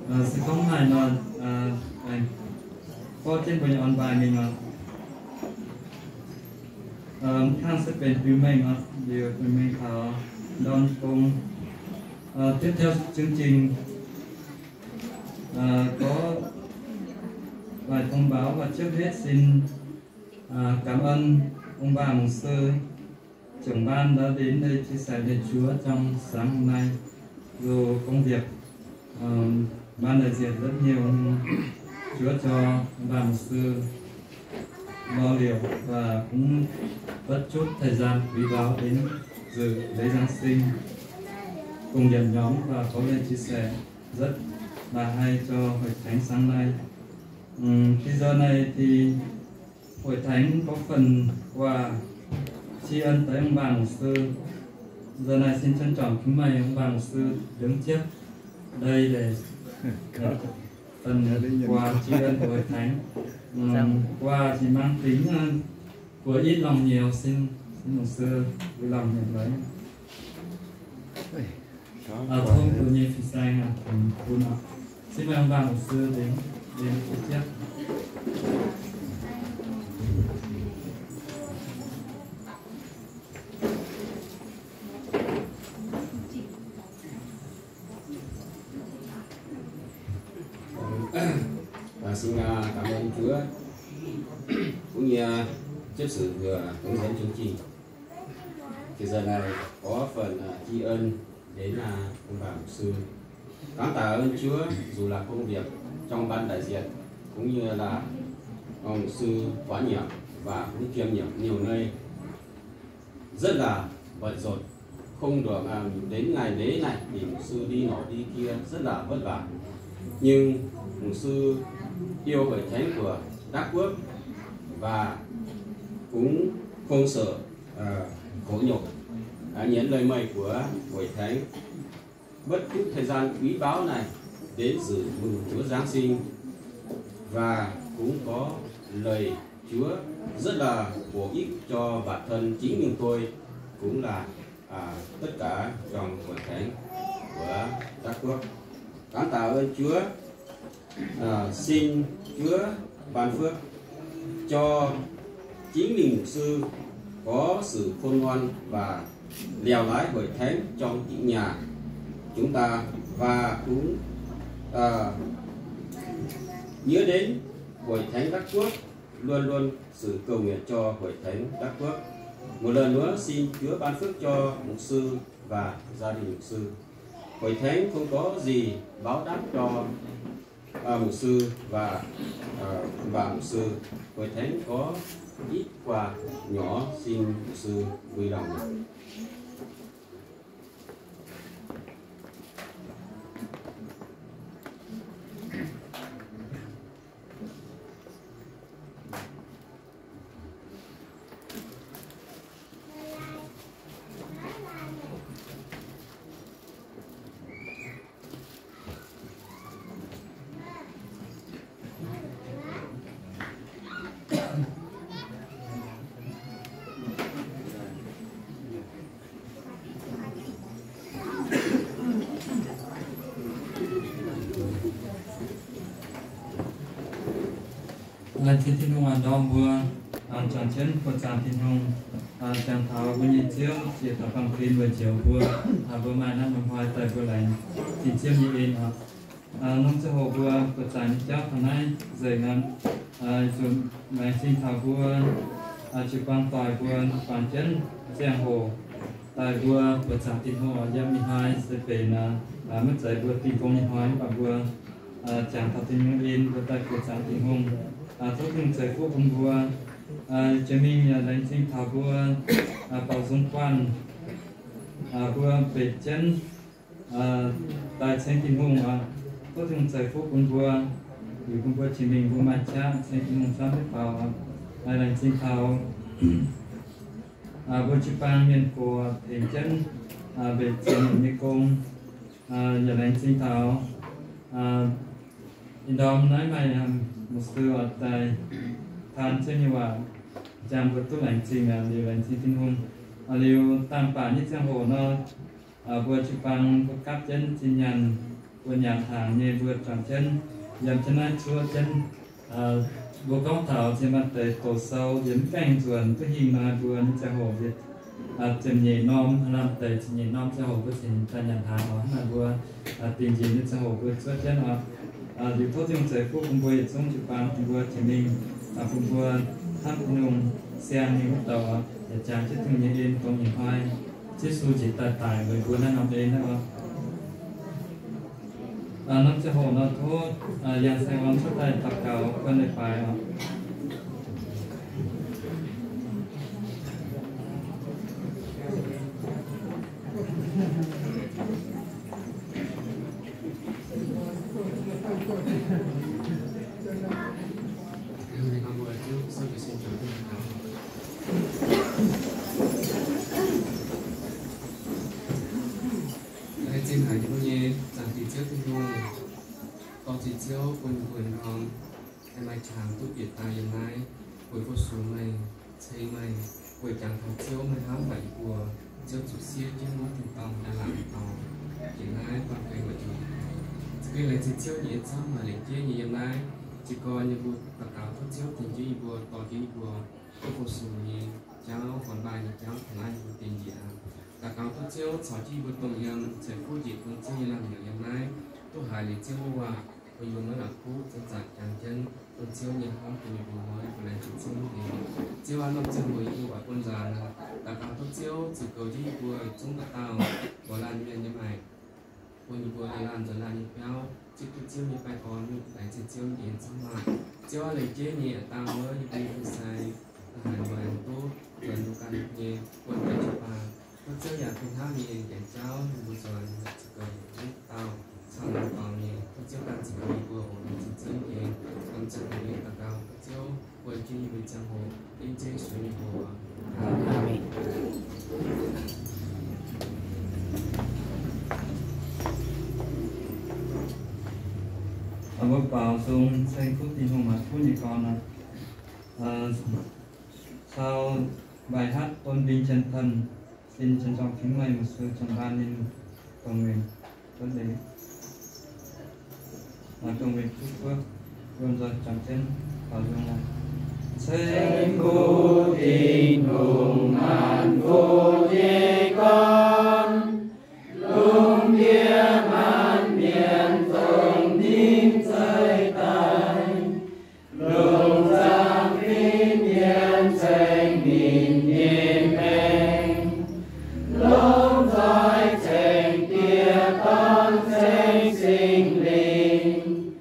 sẽ có hai nó có trên của những bài mình khang sẽเป็นphiếu mình điều của mình thảo đón cùng tiếp theo chương trình có bài thông báo và trước hết xin cảm ơn ông bà mục sư trưởng ban đã đến đây chia sẻ về Chúa trong sáng hôm nay. Dù công việc ban đại diện rất nhiều, Chúa cho ông bà mục sư lo liệu và cũng bất chút thời gian quý báu đến dự lễ Giáng sinh cùng nhận nhóm và có lời chia sẻ rất là hay cho hội thánh sáng nay. Khi giờ này thì hội thánh có phần quà tri ân tới ông bà mục sư. Giờ này xin trân trọng kính mời ông bà mục sư đứng trước đây để phần quà tri ân của hội thánh. Quà chỉ mang tính của ít lòng nhiều, xin mục sư vui lòng nhận lấy. Thông của nhị phi xanh cùng xin mời ông bà mục sư đến trực tiếp. Xin cảm ơn Chúa cũng như trước sự vừa hướng dẫn chương trình. Thì giờ này có phần tri ân đến ông bà mục sư. Cảm tạ ơn Chúa dù là công việc trong ban đại diện cũng như là ông mục sư quá nhiệm và cũng kiêm nhiệm nhiều nơi rất là bận rộn, không được đến ngày lễ này thì mục sư đi nọ đi kia rất là vất vả. Nhưng mục sư yêu hội thánh của Đắc Quốc và cũng không sợ khổ nhục, nhấn lời mời của hội thánh bất cứ thời gian quý báu này đến dự mừng Chúa Giáng sinh, và cũng có lời Chúa rất là bổ ích cho bản thân chính mình tôi cũng là tất cả trong hội thánh của Đắc Quốc. Cảm tạ ơn Chúa. Xin Chúa ban phước cho chính mình mục sư có sự khôn ngoan và lèo lái hội thánh trong chính nhà chúng ta, và cũng nhớ đến hội thánh Đắc Quốc, luôn luôn sự cầu nguyện cho hội thánh Đắc Quốc. Một lần nữa xin Chúa ban phước cho mục sư và gia đình mục sư. Hội thánh không có gì báo đáp cho mục sư và bà mục sư. Hội thánh có ít quà nhỏ, xin mục sư vui lòng. Lần thiên hùng an đom bùa an tròn chân của trạm thiên hùng chẳng tháo với nhị chiếu chỉ tập bằng tin về chiều bùa bùa mai năm bằng hoài tại bùa lạnh thì chiếu như in nông cho hồ bùa của trạm cháu thằng này dày ngắn dùng máy xin tháo bùa chụp bằng tỏi bùa bàn chân giang hồ tại bùa của trạm thiên hùng ở giam 12 sẽ về là mất giải bùa tin công nhân hoài và bùa chẳng tháo thiên in của tại của trạm thiên hùng tốt từng giải phúc ông bùa cho mình đánh sinh thảo bùa bảo dung quan bùa bể chân tại sinh thiên hùng tốt từng giải phúc ông bùa อยู่กุมภาชิมิงกุมาชาเซนมุงซ้ำที่เปล่าอะไรหลังสิ่งเทาบนชิปังเมียนกัวเองจันเบ็ดเชียงนิคมอย่าหลังสิ่งเทาอินดอมน้อยใหม่มุสลิมอัตไตทานเช่นว่าจำประตูหลังสิ่งเดียวหลังสิ่งที่นุ่มเรียวตามป่านิจังโหนบนชิปังกับจันจินยันบนยามทางเนี่ยบนจำจันยามชนะชัวจันbộ công thảo trên mặt tề cổ sâu yếm canh ruồn cái hình mà buồn cha hồ việt chìm nhẹ nom làm tề chìm nhẹ nom cha hồ với chìm ta nhận hàng đó là buồn tiền gì nên cha hồ với xuất chân họ điều tốt trong trời phúc cùng buồn trong chụp bằng cùng buồn chìm mình cùng buồn thăm nung xe như bắt đầu để chàng chết từng nhẹ yên công nhìn hoài chết su chỉ tài tài với buồn đang nằm đến đóน้ำจะโหนโทษยาแสงวันชุดใดตักเก่าก็ในปลายtrên hải những nghe rằng thì trước thì luôn có chỉ chiếu quần quần hòm em mai chàng tốt biệt tài hiện nay quần vô số mày xây mày quần chàng thằng chiếu mày hám bảy của chiếu chút xíu chứ nó thì tòng đã làm tòng hiện nay còn cây mà chủ cái là chỉ chiếu nhiệt xong mà lại kia hiện nay chỉ có như vụ tất cả tốt chiếu thì chỉ vụ tỏ chỉ vụ có vô số như cháu còn bài như cháu thằng anh vụ tiền gì tất cả tốt chiếu sáu chi vụ tổng yếm sẽ phụ dịch công chi làm nhiều hiện nay tôi hài lịch chiếu qua bây giờ nó là cú chân giặt càng chân tôi chiếu nhìn không từ vùng mới của lại chiếu thì chiếu ăn năm chân mùi của bà con già là tất cả tốt chiếu chỉ cầu chi vừa chúng ta tàu bỏ lan miền như này vừa như vừa lan rồi lan như béo chỉ tôi chiếu như bài con như lại chỉ chiếu nhìn xong mà chiếu ăn lịch chế nhẹ tàu mới như đi từ sai hài ngoài tốt gần lúc ăn nhẹ quên cái chụp bà tôi chiếu nhà thùng thang nhìn cảnh cháu bây giờ chỉ cần chút tàu sau đó còn nhiều tôi chiếu đang chỉ có vừa ổn định chính chính thì tâm trạng của mình là cao tôi chiếu quên chi với trang hồ in chế suy nghĩ hồ Amen. Ở bậc bảo dùng xanh phút thì hùng mặt phút thì còn sau bài hát tôn vinh chân thần xin trân trọng kính mời một sự trần ban lên cầu nguyện tốt đấy cầu nguyện chúc phước luôn rồi chẳng chân vào dung này Sinh cụ tình hùng hàn vô di con lung kia man miền tổng nín rơi tay lung giang phim yên xanh nhìn nhìn mình lung roi thành kia con sinh sinh linh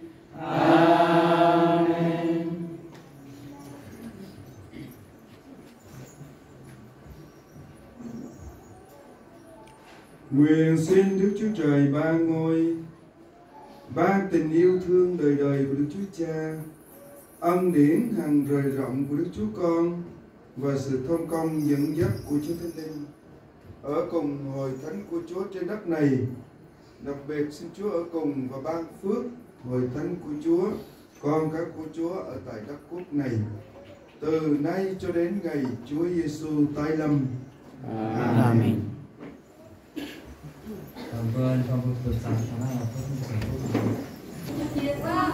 Amen. Nguyện xin Đức Chúa Trời ban ngôi, ban tình yêu thương đời đời của Đức Chúa Cha, ân điển hằng rời rộng của Đức Chúa Con và sự thông công dẫn dắt của Chúa Thánh Linh ở cùng hội thánh của Chúa trên đất này. Đặc biệt xin Chúa ở cùng và ban phước hội thánh của Chúa, con cái của Chúa ở tại đất quốc này, từ nay cho đến ngày Chúa Giêsu tái lâm. Amen.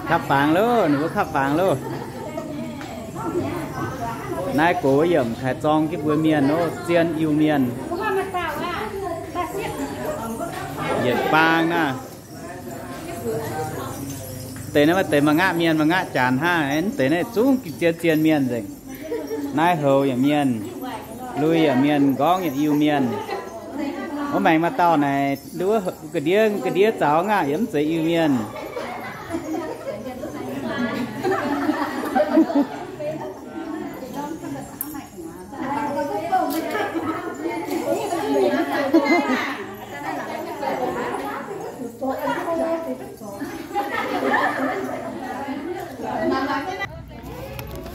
Khắp phàng luôn, nó khắp phàng luôn. Nay cố dầm khai trong cái bữa miền nó chiên yêu miền. Nhiệt phàng nè. Tế nó mà ngã miền mà ngã chán ha, én tế này xuống cái chiên miền rồi. Nay hầu ở miền, lui ở miền, góng ở yêu miền. Hôm nay mà tao này đứa cái đĩa cháu ngã yếm giấy yêu miền.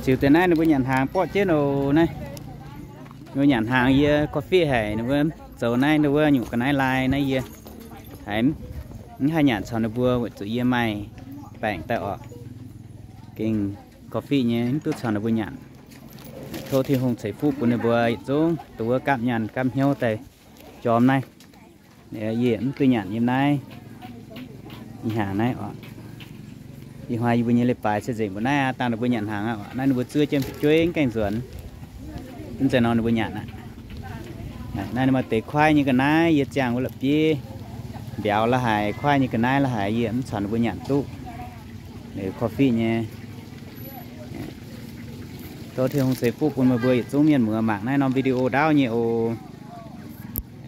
chiều tới nay nó với nhận hàng bỏ chết rồi này nó nhận hàng gì coffee hay nó với giờ này nó với nhủ cái này like này gì hãy hai nhận sau nó vừa với tụi mày bạn tại ọ kinh coffee nhé tôi sau nó vừa nhận thôi thì không sẽ phút của nó vừa xuống tôi cảm nhận cảm hiếu tại cho hôm nay để diễn tôi nhận như này nhà này ọ thì hoài bây giờ lấy bài sẽ dễ bữa nay ta được vừa nhận hàng ạ nay nó vừa chưa trên chuối canh sườn nó sẽ nó vừa nhận ạ nay mà tế khoai như cái này giờ chàng có lập chi béo là hải khoai như cái này là hải gì sản nó vừa nhận tụ để coffee nhé tôi thì không sẽ phút còn mà vừa xuống miền mưa mạng này nó video đau nhiều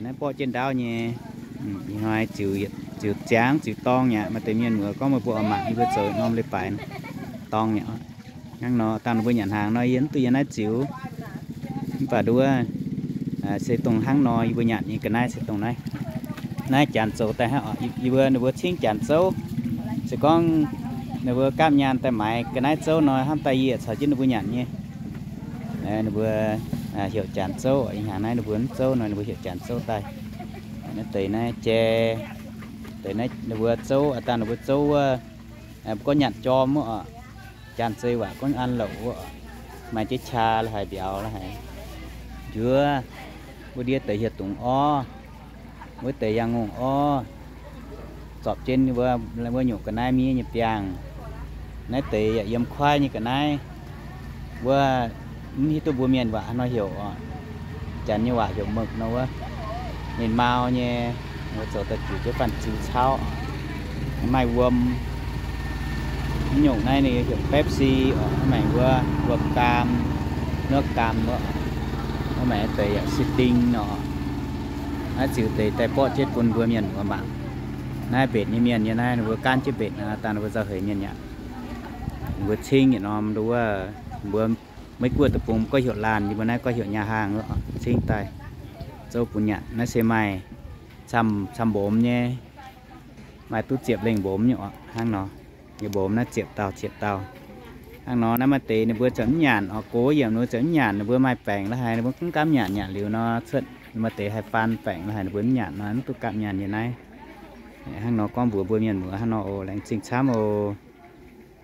nó bỏ trên đau nhé hoài chịu tráng chịu to nhỉ mà tự nhiên mưa có một bộ mạng như bây giờ ngon lên phải to nhỉ ngang nó tăng với nhận hàng nó yến tuy nhiên nó chịu và đua sẽ tung hàng nó vừa nhận như cái này sẽ tung này này chán sâu tại họ vừa nó vừa chính chán sâu sẽ có nó vừa cam nhàn tại máy cái này sâu nó ham tay gì sợ chứ nó vừa nhận nhé nó vừa hiểu chán sâu ở nhà này nó vừa sâu nó vừa hiểu chán sâu tay nó tùy này che tùy này nó vừa sâu ta nó vừa sâu có nhận cho mà chán xây và có ăn lẩu mà chết cha là hay béo là hay chưa bữa đi tới hiện tụng o mới tới giang ngùng o sọp trên vừa là vừa nhục cái này mi nhập vàng nãy tới yếm khoai như cái này vừa như tôi vừa miền và nó hiểu chán như quả hiểu mực nó quá nhìn màu nhé một số tập chủ cái phần chữ sao mai vườm nhung này thì kiểu Pepsi ở mày vừa cam nước cam nữa nó mẹ tây sitting nó chịu tây tây pot chết con vừa miền của bạn nay bệt như miền như này nó vừa can chết bệt ta nó vừa ra hơi miền nhỉ vừa chinh thì nó đúng là vừa mấy cuội tập vùng có hiệu làn như bữa nay có hiệu nhà hàng nữa chinh tay dâu bún nhạn nó xe mày xăm bốm nhé mày tút chẹp lên bốm nhọ hang nó như bốm nó chẹp tàu hang nó mà tê nó vừa chấm nhàn ở cố giờ nó chấm nhàn nó vừa mai phèn là hay nó cũng cám nhàn liều nó sứt mà tê hay phan phèn là hay nó vừa nhàn nó tút cám nhàn như này hang nó con vừa miền vừa hang nó lạnh xinh xám